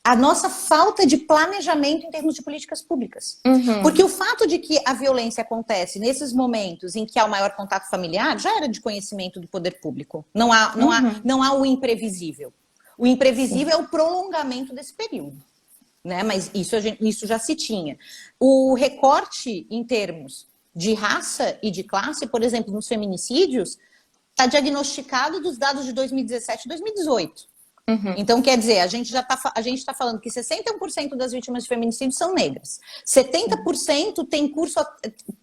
a nossa falta de planejamento em termos de políticas públicas. Porque o fato de que a violência acontece nesses momentos em que há o maior contato familiar já era de conhecimento do poder público. Não há o imprevisível. O imprevisível é o prolongamento desse período, né? Mas isso já se tinha. O recorte em termos de raça e de classe, por exemplo, nos feminicídios, está diagnosticado dos dados de 2017 e 2018. Então, quer dizer, a gente está falando que 61% das vítimas de feminicídio são negras. 70% tem curso,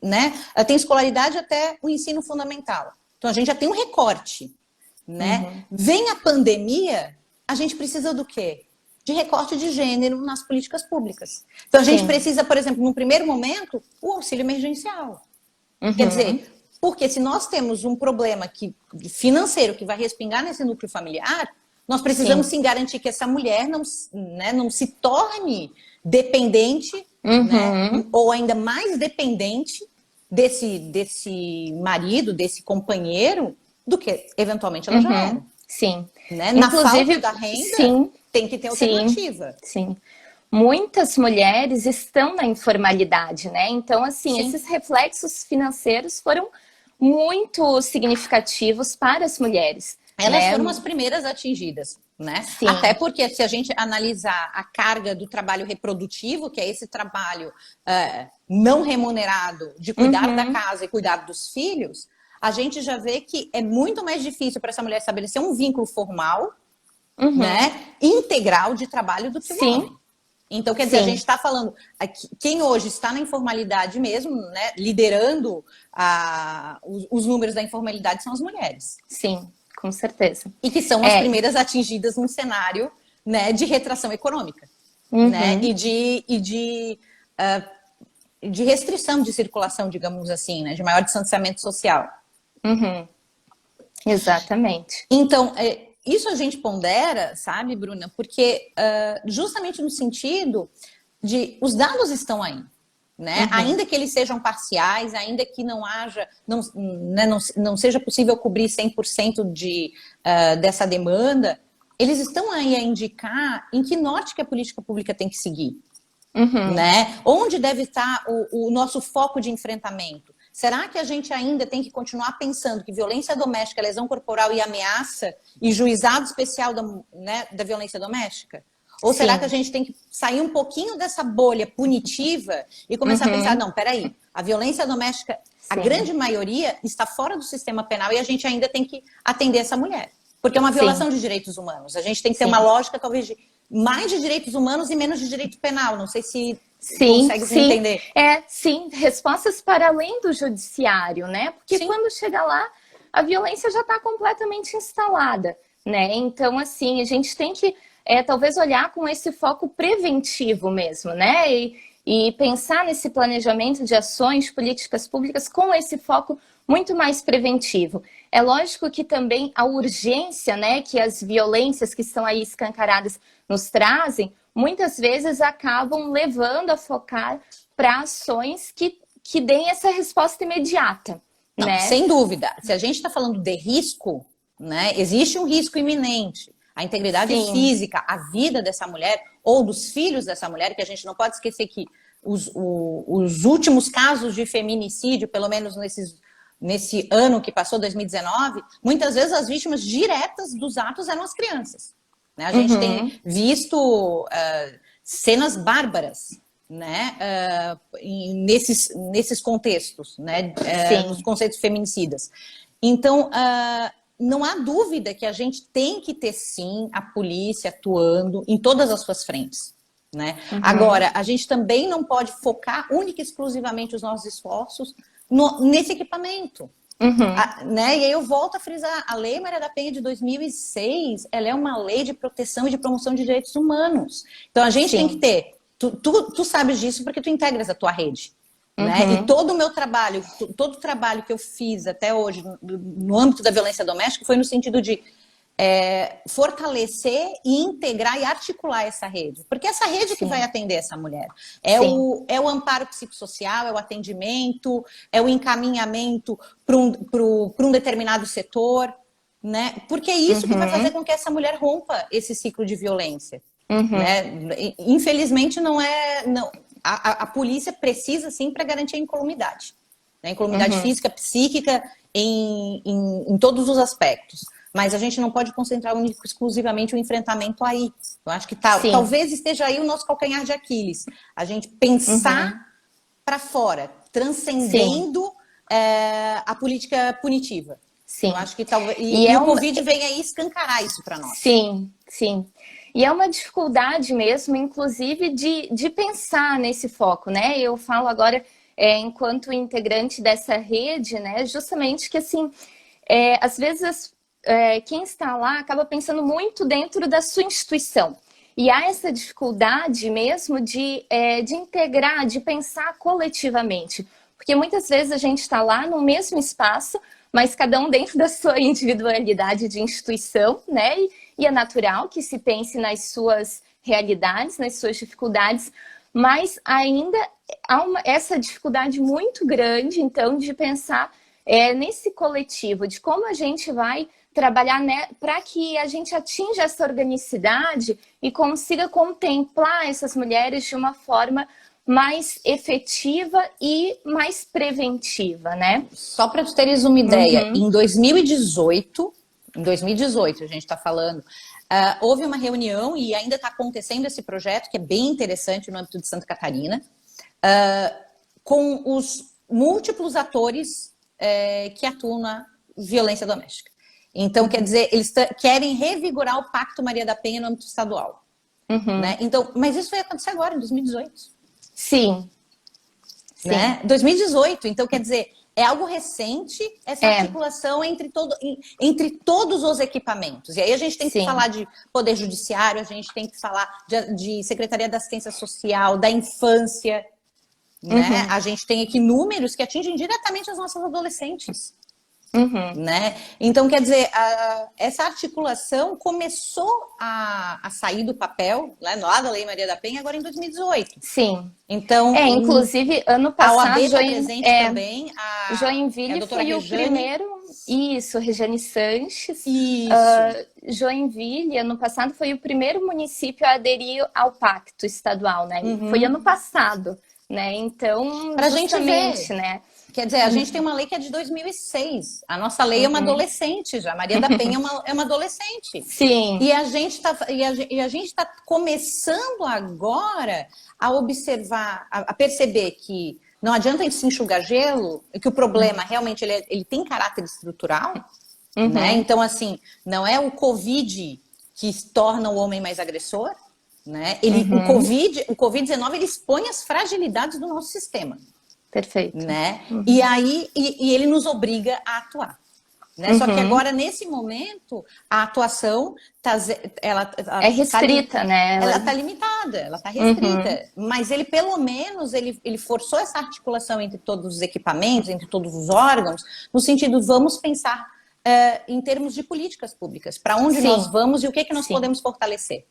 né? Tem escolaridade até o ensino fundamental. Então, a gente já tem um recorte, né? Vem a pandemia... A gente precisa do quê? De recorte de gênero nas políticas públicas. Então, a gente precisa, por exemplo, num primeiro momento, o auxílio emergencial. Quer dizer, porque se nós temos um problema financeiro que vai respingar nesse núcleo familiar, nós precisamos sim garantir que essa mulher não se torne dependente, né, ou ainda mais dependente desse marido, desse companheiro, do que eventualmente ela já era. Né? Na falta da renda, tem que ter alternativa. Muitas mulheres estão na informalidade, né? Então, assim, esses reflexos financeiros foram muito significativos para as mulheres. Elas foram as primeiras atingidas, né? Até porque se a gente analisar a carga do trabalho reprodutivo, que é esse trabalho não remunerado de cuidar da casa e cuidar dos filhos, a gente já vê que é muito mais difícil para essa mulher estabelecer um vínculo formal, né, integral de trabalho do que o homem. Então, quer dizer, a gente está falando, quem hoje está na informalidade mesmo, né, liderando os números da informalidade são as mulheres. Com certeza. E que são as primeiras atingidas num cenário, né, de retração econômica, né, e de restrição de circulação, digamos assim, né, de maior distanciamento social. Exatamente. Então, isso a gente pondera, sabe, Bruna? Porque justamente no sentido de os dados estão aí. Né? Ainda que eles sejam parciais, ainda que não haja, não seja possível cobrir 100% dessa demanda, eles estão aí a indicar em que norte que a política pública tem que seguir. Né? Onde deve estar o nosso foco de enfrentamento? Será que a gente ainda tem que continuar pensando que violência doméstica, lesão corporal e ameaça e juizado especial da violência doméstica? Ou será que a gente tem que sair um pouquinho dessa bolha punitiva e começar a pensar, não, peraí, a violência doméstica, a grande maioria está fora do sistema penal e a gente ainda tem que atender essa mulher. Porque é uma violação de direitos humanos. A gente tem que ter uma lógica, talvez, mais de direitos humanos e menos de direito penal. Não sei se consegue entender. Sim, respostas para além do judiciário, né? Porque quando chega lá, a violência já está completamente instalada, né? Então, assim, a gente tem que talvez olhar com esse foco preventivo mesmo, né? E pensar nesse planejamento de ações, políticas públicas com esse foco muito mais preventivo. É lógico que também a urgência, né, que as violências que estão aí escancaradas nos trazem, muitas vezes acabam levando a focar para ações que deem essa resposta imediata. Não, né? Sem dúvida. Se a gente está falando de risco, né, existe um risco iminente. A integridade física, a vida dessa mulher ou dos filhos dessa mulher, que a gente não pode esquecer que os últimos casos de feminicídio, pelo menos nesse ano que passou, 2019, muitas vezes as vítimas diretas dos atos eram as crianças. Né? A gente tem visto cenas bárbaras, né? Nesses contextos, né? Nos conceitos feminicidas. Então, não há dúvida que a gente tem que ter, sim, a polícia atuando em todas as suas frentes. Né? Agora, a gente também não pode focar única e exclusivamente os nossos esforços nesse equipamento. Né? E aí eu volto a frisar, a Lei Maria da Penha de 2006, ela é uma lei de proteção e de promoção de direitos humanos. Então, a gente tem que ter... Tu sabes disso porque tu integras a tua rede. Né? E todo o meu trabalho, todo o trabalho que eu fiz até hoje no âmbito da violência doméstica foi no sentido de fortalecer e integrar e articular essa rede. Porque essa rede que vai atender essa mulher. É o amparo psicossocial, é o atendimento, é o encaminhamento para um determinado setor. Né? Porque é isso que vai fazer com que essa mulher rompa esse ciclo de violência. Né? Infelizmente, não é... Não, a polícia precisa, sim, para garantir a incolumidade. Né? Incolumidade física, psíquica, em todos os aspectos. Mas a gente não pode concentrar exclusivamente o enfrentamento aí. Eu acho que talvez esteja aí o nosso calcanhar de Aquiles. A gente pensar para fora, transcendendo a política punitiva. Eu acho que talvez... E o Covid vem aí escancarar isso para nós. Sim. E é uma dificuldade mesmo, inclusive, de pensar nesse foco, né? Eu falo agora, enquanto integrante dessa rede, né? Justamente que, assim, às vezes quem está lá acaba pensando muito dentro da sua instituição. E há essa dificuldade mesmo de integrar, de pensar coletivamente. Porque muitas vezes a gente está lá no mesmo espaço, mas cada um dentro da sua individualidade de instituição, né? E é natural que se pense nas suas realidades, nas suas dificuldades, mas ainda há essa dificuldade muito grande, então, de pensar nesse coletivo, de como a gente vai trabalhar para que a gente atinja essa organicidade e consiga contemplar essas mulheres de uma forma mais efetiva e mais preventiva, né? Só para tu teres uma ideia, em 2018 a gente está falando, houve uma reunião e ainda está acontecendo esse projeto, que é bem interessante no âmbito de Santa Catarina, com os múltiplos atores que atuam na violência doméstica. Então, quer dizer, eles querem revigorar o Pacto Maria da Penha no âmbito estadual. Né? Então, mas isso vai acontecer agora, em 2018. Sim. Né? 2018, então quer dizer, é algo recente essa articulação entre todos os equipamentos. E aí a gente tem que falar de Poder Judiciário, a gente tem que falar de Secretaria da Assistência Social, da Infância. Né? A gente tem aqui números que atingem diretamente as nossas adolescentes. Né? Então, quer dizer, essa articulação começou a sair do papel, lá da Lei Maria da Penha, agora em 2018. Sim. Então, inclusive, ano passado... A OAB está presente também. Joinville foi Rejane. o primeiro... Isso, Rejane Sanches. Isso. Joinville, ano passado, foi o primeiro município a aderir ao pacto estadual, né? Foi ano passado, né? Então, pra justamente, gente ver. Né? Quer dizer, a gente tem uma lei que é de 2006. A nossa lei é uma adolescente já. Maria da Penha é uma adolescente. Sim. E a gente está começando agora a observar, a perceber que não adianta a gente se enxugar gelo, que o problema realmente ele tem caráter estrutural. Né? Então, assim, não é o Covid que torna o homem mais agressor. Né? O Covid-19 ele expõe as fragilidades do nosso sistema. Perfeito. Né? E aí ele nos obriga a atuar. Né? Só que agora, nesse momento, a atuação é restrita, né? Ela está limitada, ela está restrita. Mas ele, pelo menos, ele forçou essa articulação entre todos os equipamentos, entre todos os órgãos, no sentido, vamos pensar em termos de políticas públicas, para onde nós vamos e o que nós podemos fortalecer.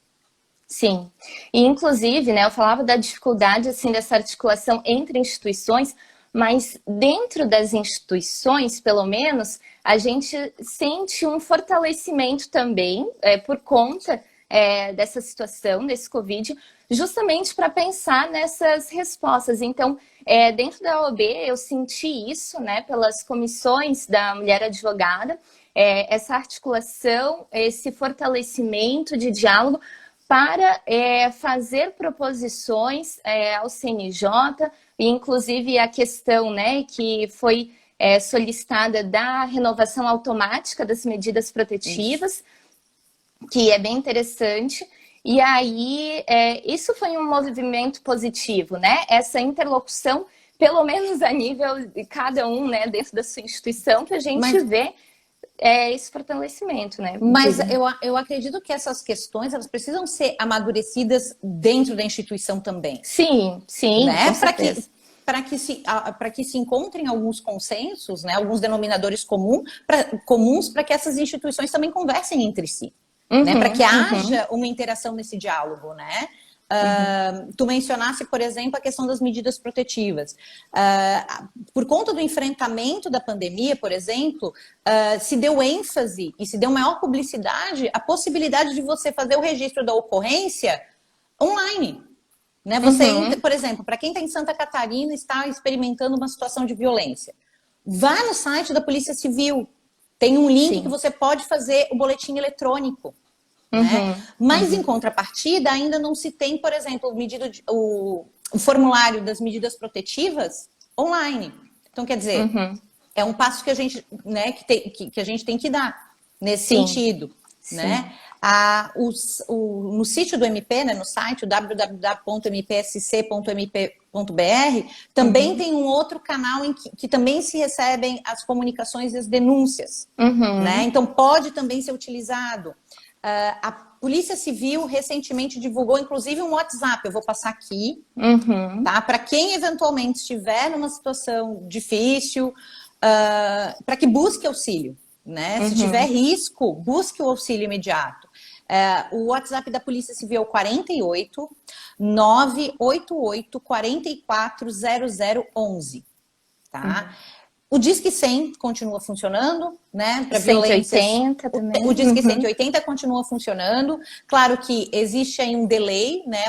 Sim, e inclusive, né, eu falava da dificuldade, assim, dessa articulação entre instituições, mas dentro das instituições, pelo menos, a gente sente um fortalecimento também, por conta dessa situação, desse Covid, justamente para pensar nessas respostas. Então, dentro da OAB, eu senti isso, né, pelas comissões da mulher advogada, essa articulação, esse fortalecimento de diálogo, para fazer proposições ao CNJ, e inclusive a questão, né, que foi solicitada da renovação automática das medidas protetivas, que é bem interessante. E aí, isso foi um movimento positivo, né? Essa interlocução, pelo menos a nível de cada um, né, dentro da sua instituição, que a gente vê esse fortalecimento, né? Mas eu acredito que essas questões, elas precisam ser amadurecidas dentro da instituição também. Sim, né? Para que se encontrem alguns consensos, né? Alguns denominadores comuns para que essas instituições também conversem entre si. Né? Para que haja uma interação nesse diálogo, né? Tu mencionasse, por exemplo, a questão das medidas protetivas. Por conta do enfrentamento da pandemia, por exemplo, se deu ênfase e se deu maior publicidade à possibilidade de você fazer o registro da ocorrência online. Né? Você, por exemplo, para quem está em Santa Catarina e está experimentando uma situação de violência, vá no site da Polícia Civil. Tem um link que você pode fazer o boletim eletrônico. Né? Mas, em contrapartida, ainda não se tem, por exemplo, o formulário das medidas protetivas online. Então, quer dizer, é um passo que a gente, né, que a gente tem que dar nesse sentido. Né? No sítio do MP, né, no site www.mpsc.mp.br, também tem um outro canal em que também se recebem as comunicações e as denúncias. Né? Então, pode também ser utilizado. A Polícia Civil recentemente divulgou, inclusive, um WhatsApp. Eu vou passar aqui, tá? Para quem eventualmente estiver numa situação difícil, para que busque auxílio. Né? Se tiver risco, busque o auxílio imediato. O WhatsApp da Polícia Civil é o 48 988 44 0011. Tá? O Disque 100 continua funcionando, né? Para violências. 180 também. O Disque 180 continua funcionando. Claro que existe aí um delay, né?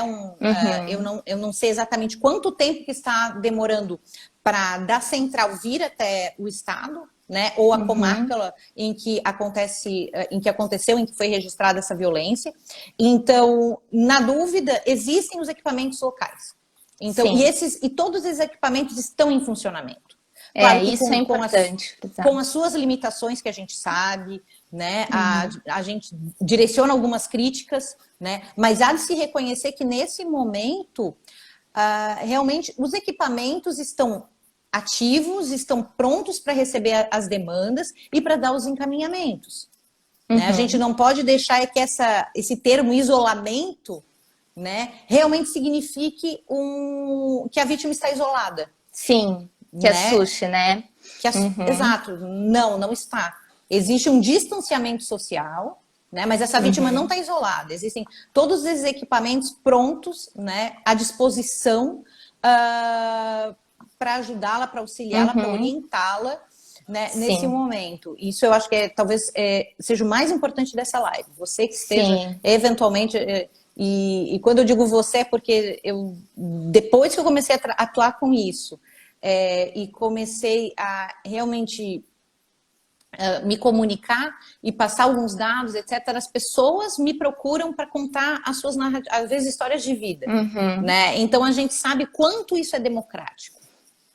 Eu não sei exatamente quanto tempo que está demorando para da central vir até o estado, né? Ou a comarca em que aconteceu, em que foi registrada essa violência. Então, na dúvida, existem os equipamentos locais. Então, e todos esses equipamentos estão em funcionamento. Claro que isso é importante. Com as suas limitações que a gente sabe, né? A gente direciona algumas críticas, né? Mas há de se reconhecer que nesse momento, realmente, os equipamentos estão ativos, estão prontos para receber as demandas e para dar os encaminhamentos. Né? A gente não pode deixar que esse termo isolamento, né, realmente signifique que a vítima está isolada. Sim. Que assuste, né? Exato, não está. Existe um distanciamento social, né? Mas essa vítima não está isolada. Existem todos esses equipamentos prontos, né, à disposição para ajudá-la, para auxiliá-la, para orientá-la, né, nesse momento. Isso eu acho que talvez seja o mais importante dessa live. Você que esteja eventualmente... E quando eu digo você é porque depois que eu comecei a atuar com isso e comecei a realmente me comunicar e passar alguns dados, etc., as pessoas me procuram para contar as suas narrativas, às vezes histórias de vida. Né? Então a gente sabe quanto isso é democrático.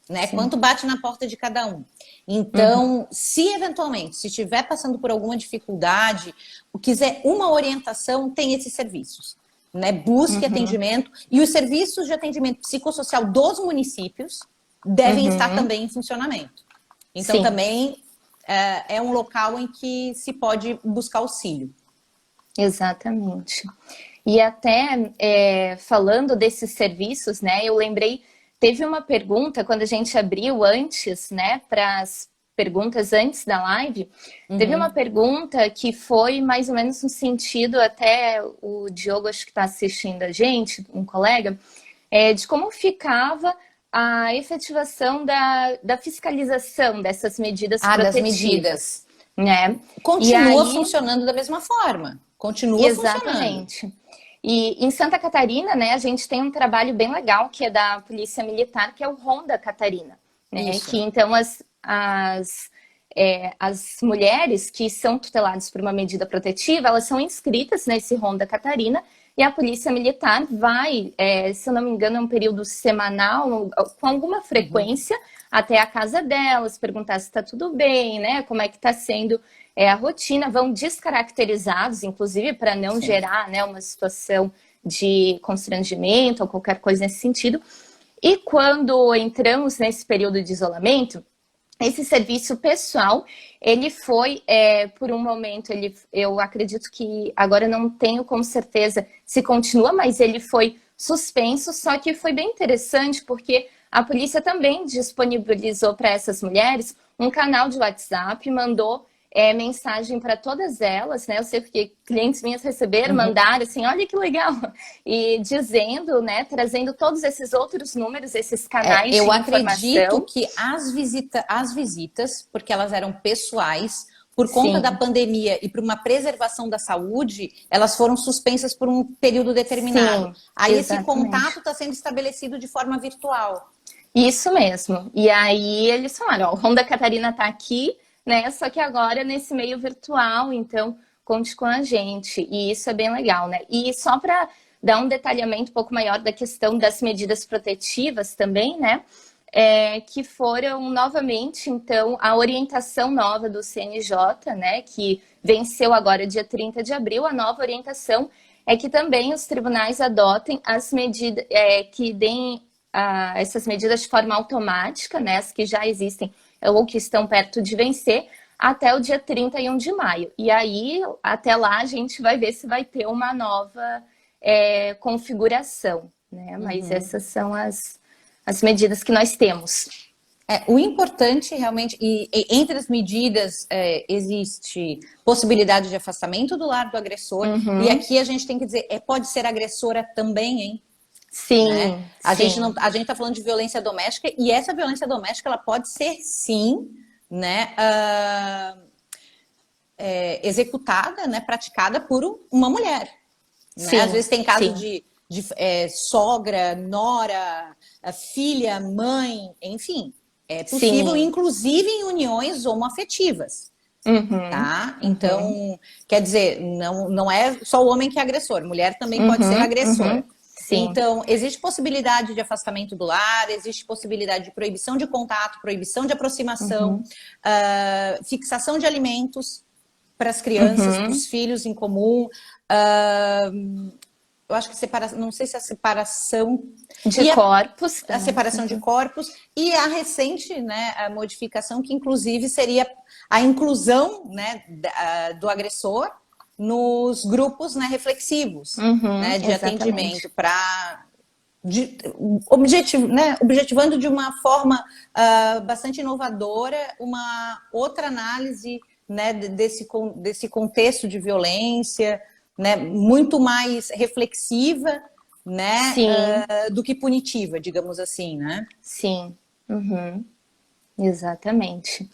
Né? Quanto bate na porta de cada um. Então, se eventualmente, se estiver passando por alguma dificuldade, quiser uma orientação, tem esses serviços. Né? Busque atendimento. E os serviços de atendimento psicossocial dos municípios devem estar também em funcionamento. Então, também é um local em que se pode buscar auxílio. Exatamente. E até falando desses serviços, né, eu lembrei... Teve uma pergunta, quando a gente abriu antes, né, para as perguntas antes da live, teve uma pergunta que foi mais ou menos no sentido, até o Diogo, acho que está assistindo a gente, um colega, de como ficava a efetivação da fiscalização dessas medidas protetivas. Das medidas. Né? Continua funcionando da mesma forma. Continua funcionando. E em Santa Catarina, né, a gente tem um trabalho bem legal que é da Polícia Militar, que é o Ronda Catarina. Né? Que então as mulheres que são tuteladas por uma medida protetiva, elas são inscritas nesse Ronda Catarina e a Polícia Militar vai, se eu não me engano, é um período semanal, com alguma frequência, até a casa delas, perguntar se está tudo bem, né? Como é que está sendo a rotina, vão descaracterizados, inclusive para não gerar, né, uma situação de constrangimento ou qualquer coisa nesse sentido. E quando entramos nesse período de isolamento, esse serviço pessoal, ele foi, por um momento, eu acredito que, agora não tenho com certeza se continua, mas ele foi suspenso, só que foi bem interessante porque a polícia também disponibilizou para essas mulheres um canal de WhatsApp, mandou mensagem para todas elas, né? Eu sei porque clientes minhas receberam, mandaram assim, olha que legal, e dizendo, né, trazendo todos esses outros números, esses canais de informação. Eu acredito que as visitas, porque elas eram pessoais, por conta da pandemia e por uma preservação da saúde, elas foram suspensas por um período determinado. Aí esse contato está sendo estabelecido de forma virtual. Isso mesmo. E aí eles falaram, ó, o Ronda Catarina está aqui, né? Só que agora nesse meio virtual, então conte com a gente. E isso é bem legal, né? E só para dar um detalhamento um pouco maior da questão das medidas protetivas também, né? Que foram novamente, então, a orientação nova do CNJ, né? Que venceu agora dia 30 de abril, a nova orientação é que também os tribunais adotem as medidas, que deem essas medidas de forma automática, né? As que já existem ou que estão perto de vencer, até o dia 31 de maio. E aí, até lá, a gente vai ver se vai ter uma nova configuração, né? Mas essas são as medidas que nós temos. O importante realmente, e entre as medidas existe possibilidade de afastamento do lar do agressor, e aqui a gente tem que dizer, pode ser agressora também, hein? Sim, né? A gente está falando de violência doméstica, e essa violência doméstica ela pode ser, sim, né, executada, né, praticada por uma mulher. Né? Às vezes tem casos de sogra, nora, filha, mãe, enfim. É possível, inclusive em uniões homoafetivas. Tá? Então, quer dizer, não é só o homem que é agressor, mulher também pode ser agressora. Então, existe possibilidade de afastamento do lar, existe possibilidade de proibição de contato, proibição de aproximação, fixação de alimentos para as crianças, para os filhos em comum. Eu acho que não sei se a separação de corpos. A separação de corpos e a recente, né, a modificação que inclusive seria a inclusão, né, do agressor nos grupos, né, reflexivos, né, de atendimento para objetivando de uma forma bastante inovadora uma outra análise, né, desse contexto de violência, né, muito mais reflexiva, né, do que punitiva, digamos assim, né? Sim, exatamente.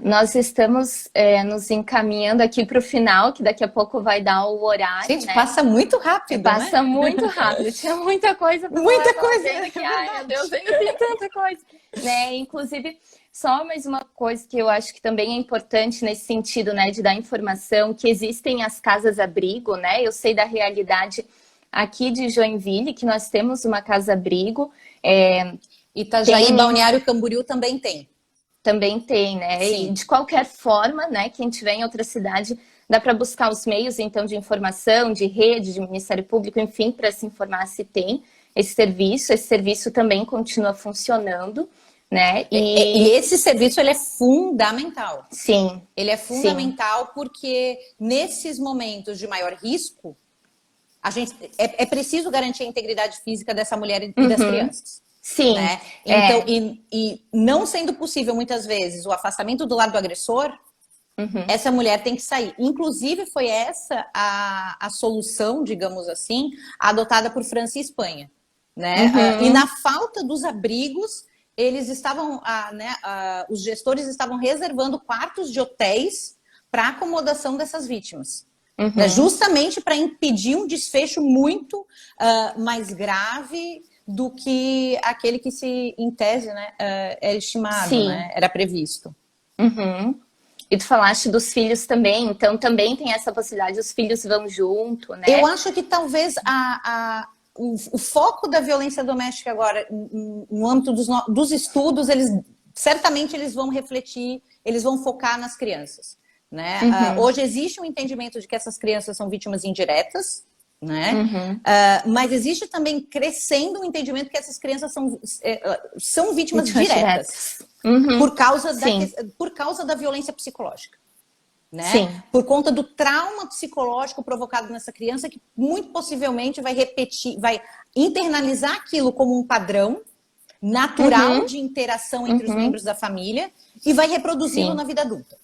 Nós estamos nos encaminhando aqui para o final, que daqui a pouco vai dar o horário. Gente, né? Passa muito rápido, Passa muito rápido. Tinha muita coisa para falar. Muita coisa. Que, ai, meu Deus, ainda tem tanta coisa. Né? Inclusive, só mais uma coisa que eu acho que também é importante nesse sentido, né, de dar informação, que existem as casas-abrigo, né? Eu sei da realidade aqui de Joinville, que nós temos uma casa-abrigo. Itajaí, Balneário Camboriú também tem. Também tem, né? Sim. E de qualquer forma, né, quem tiver em outra cidade, dá para buscar os meios, então, de informação, de rede, de Ministério Público, enfim, para se informar se tem esse serviço. Esse serviço também continua funcionando, né? E esse serviço, ele é fundamental. Sim. Ele é fundamental porque nesses momentos de maior risco, é preciso garantir a integridade física dessa mulher e das crianças. Sim. Né? Então, e não sendo possível, muitas vezes, o afastamento do lado do agressor, essa mulher tem que sair. Inclusive, foi essa a solução, digamos assim, adotada por França e Espanha. Né? E na falta dos abrigos, eles estavam, os gestores estavam reservando quartos de hotéis para acomodação dessas vítimas. Né? Justamente para impedir um desfecho muito mais grave do que aquele que, em tese, né, era estimado, né, era previsto. E tu falaste dos filhos também, então também tem essa possibilidade, os filhos vão junto, né? Eu acho que talvez o foco da violência doméstica agora, no âmbito dos estudos, certamente eles vão refletir, eles vão focar nas crianças. Né? Hoje existe um entendimento de que essas crianças são vítimas indiretas, né? Mas existe também crescendo o entendimento que essas crianças são vítimas diretas por causa da violência psicológica, né? Sim. Por conta do trauma psicológico provocado nessa criança, que muito possivelmente vai internalizar aquilo como um padrão natural de interação entre os membros da família e vai reproduzi-lo na vida adulta.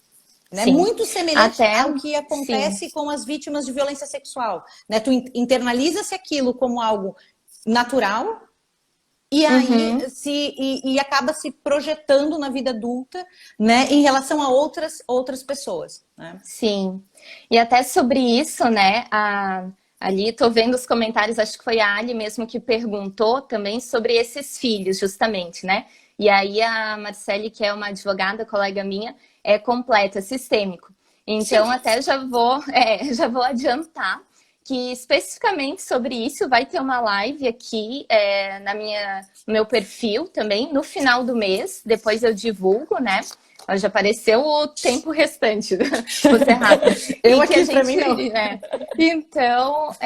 Né? Muito semelhante ao que acontece com as vítimas de violência sexual. Né? Tu internaliza-se aquilo como algo natural e aí e acaba se projetando na vida adulta, né, em relação a outras pessoas. Né? Sim. E até sobre isso, né, ali estou vendo os comentários, acho que foi a Ali mesmo que perguntou também sobre esses filhos, justamente, né? E aí a Marcele, que é uma advogada, colega minha, é completo, é sistêmico. Então, até já vou adiantar que especificamente sobre isso vai ter uma live aqui no meu perfil também, no final do mês, depois eu divulgo, né? Já apareceu o tempo restante, vou ser rápido. Eu aqui, pra mim, não. Então,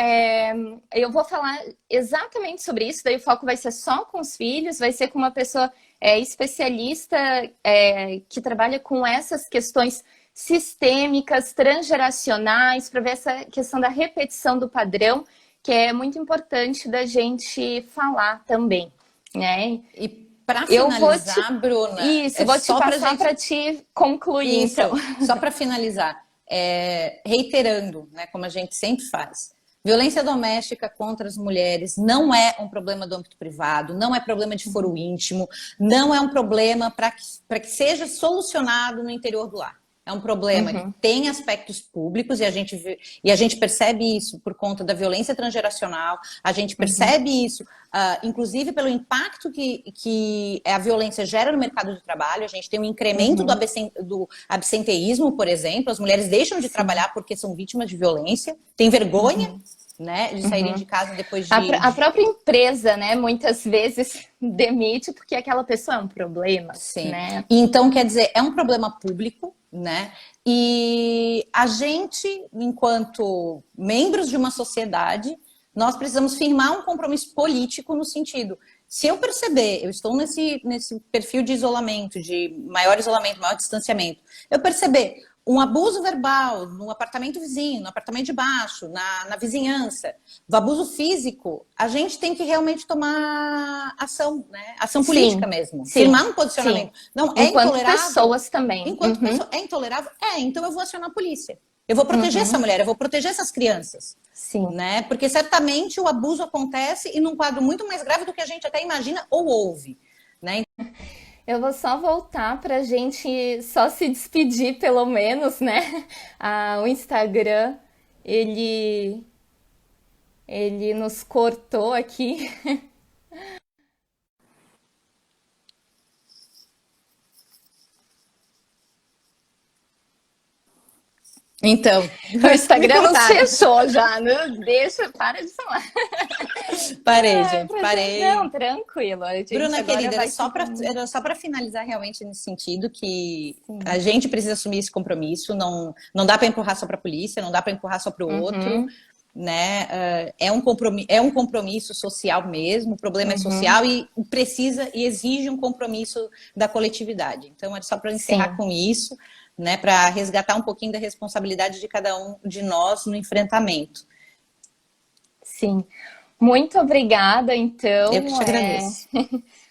eu vou falar exatamente sobre isso, daí o foco vai ser só com os filhos, vai ser com uma pessoa especialista que trabalha com essas questões sistêmicas, transgeracionais, para ver essa questão da repetição do padrão, que é muito importante da gente falar também, né? E para finalizar, Bruna... Isso, vou te passar para te concluir, isso, então. Só para finalizar, reiterando, né, como a gente sempre faz, violência doméstica contra as mulheres não é um problema do âmbito privado, não é problema de foro íntimo, não é um problema para que seja solucionado no interior do lar. É um problema que tem aspectos públicos e a gente percebe isso por conta da violência transgeracional, a gente percebe isso, inclusive pelo impacto que a violência gera no mercado de trabalho. A gente tem um incremento do absenteísmo, por exemplo, as mulheres deixam de trabalhar porque são vítimas de violência, têm vergonha, né, de saírem de casa depois de... A própria empresa, né, muitas vezes demite porque aquela pessoa é um problema. Sim. Né? Então, quer dizer, é um problema público, né? E a gente, enquanto membros de uma sociedade, nós precisamos firmar um compromisso político no sentido, se eu perceber, eu estou nesse perfil de isolamento, de maior isolamento, maior distanciamento, eu perceber um abuso verbal no apartamento vizinho, no apartamento de baixo, na vizinhança, do abuso físico, a gente tem que realmente tomar ação, né? Ação política mesmo. Firmar um posicionamento. Não, é enquanto intolerável. Pessoas também. Enquanto pessoa, é intolerável? Então eu vou acionar a polícia. Eu vou proteger essa mulher, eu vou proteger essas crianças. Sim. Né? Porque certamente o abuso acontece e num quadro muito mais grave do que a gente até imagina ou ouve. Né? Eu vou só voltar para a gente só se despedir, pelo menos, né? O Instagram, ele nos cortou aqui. Então, o Instagram nos fechou já, né? Para de falar. Parei, gente, parei. Não, tranquilo. Bruna, querida, era só para finalizar realmente nesse sentido que a gente precisa assumir esse compromisso, não dá para empurrar só para a polícia, não dá para empurrar só para o outro, né? É um compromisso social mesmo, o problema é social e precisa e exige um compromisso da coletividade. Então, é só para encerrar com isso, né? Para resgatar um pouquinho da responsabilidade de cada um de nós no enfrentamento. Sim. Muito obrigada, então. Eu que te agradeço.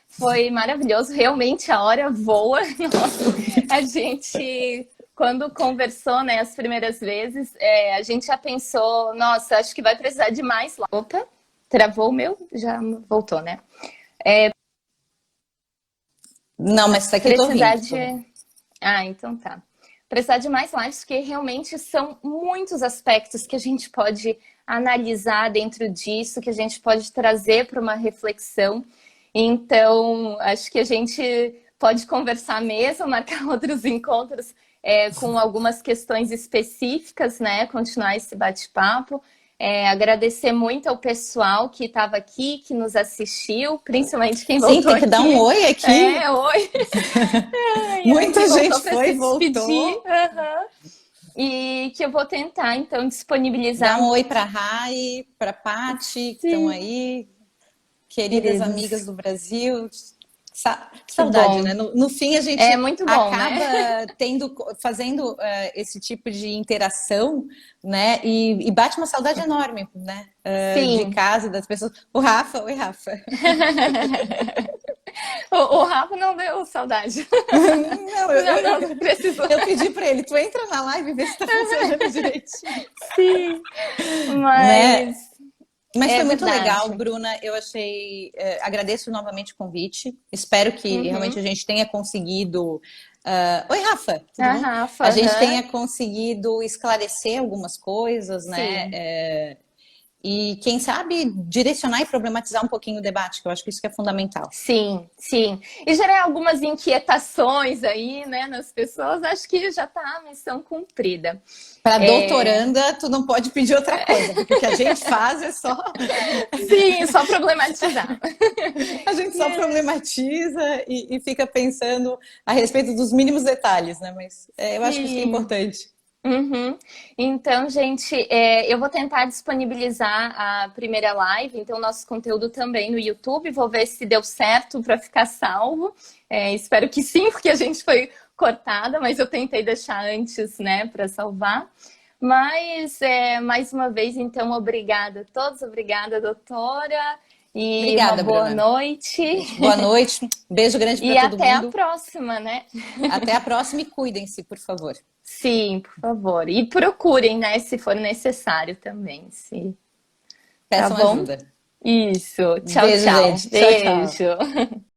Foi maravilhoso, realmente a hora voa. Nossa, a gente, quando conversou, né, as primeiras vezes, a gente já pensou, nossa, acho que vai precisar de mais. Opa, travou o meu? Já voltou, né? Não, mas tá aqui, precisar de... então tá. Precisar de mais lives, porque realmente são muitos aspectos que a gente pode analisar dentro disso, que a gente pode trazer para uma reflexão. Então, acho que a gente pode conversar mesmo, marcar outros encontros com algumas questões específicas, né? Continuar esse bate-papo. Agradecer muito ao pessoal que estava aqui, que nos assistiu, principalmente quem voltou. Sim, tem que dar um oi aqui. Oi. Muita gente foi e voltou. E que eu vou tentar, então, disponibilizar. Dá um oi para a Rai, para a Paty, que estão aí, queridas amigas do Brasil. Saudade, né? No fim, a gente muito bom, acaba né? fazendo esse tipo de interação, né? E bate uma saudade enorme, né? De casa, das pessoas. O Rafa, oi, Rafa. O Rafa não deu saudade. Não precisou. Eu pedi para ele, tu entra na live e vê se tá funcionando direitinho. Sim, Mas foi muito legal, Bruna. Eu achei. Agradeço novamente o convite. Espero que realmente a gente tenha conseguido. Oi, Rafa. Tudo bom? Rafa, a gente tenha conseguido esclarecer algumas coisas, né? E, quem sabe, direcionar e problematizar um pouquinho o debate, que eu acho que isso que é fundamental. Sim. E gerar algumas inquietações aí, né, nas pessoas, acho que já está a missão cumprida. Para doutoranda, tu não pode pedir outra coisa, porque o que a gente faz é só... Sim, só problematizar. A gente só problematiza e fica pensando a respeito dos mínimos detalhes, né? Mas eu acho que isso é importante. Então, gente, eu vou tentar disponibilizar a primeira live, então nosso conteúdo também no YouTube, vou ver se deu certo para ficar salvo, espero que sim, porque a gente foi cortada, mas eu tentei deixar antes, né, para salvar. Mas, mais uma vez, então, obrigada a todos, obrigada, doutora, e obrigada, uma boa Bruna. Noite. Boa noite, beijo grande para todo mundo. E até a próxima, né? Até a próxima e cuidem-se, por favor. Sim, por favor. E procurem, né, se for necessário também. Peçam ajuda. Isso. Tchau, beijo, tchau. Gente. Beijo. Tchau, tchau.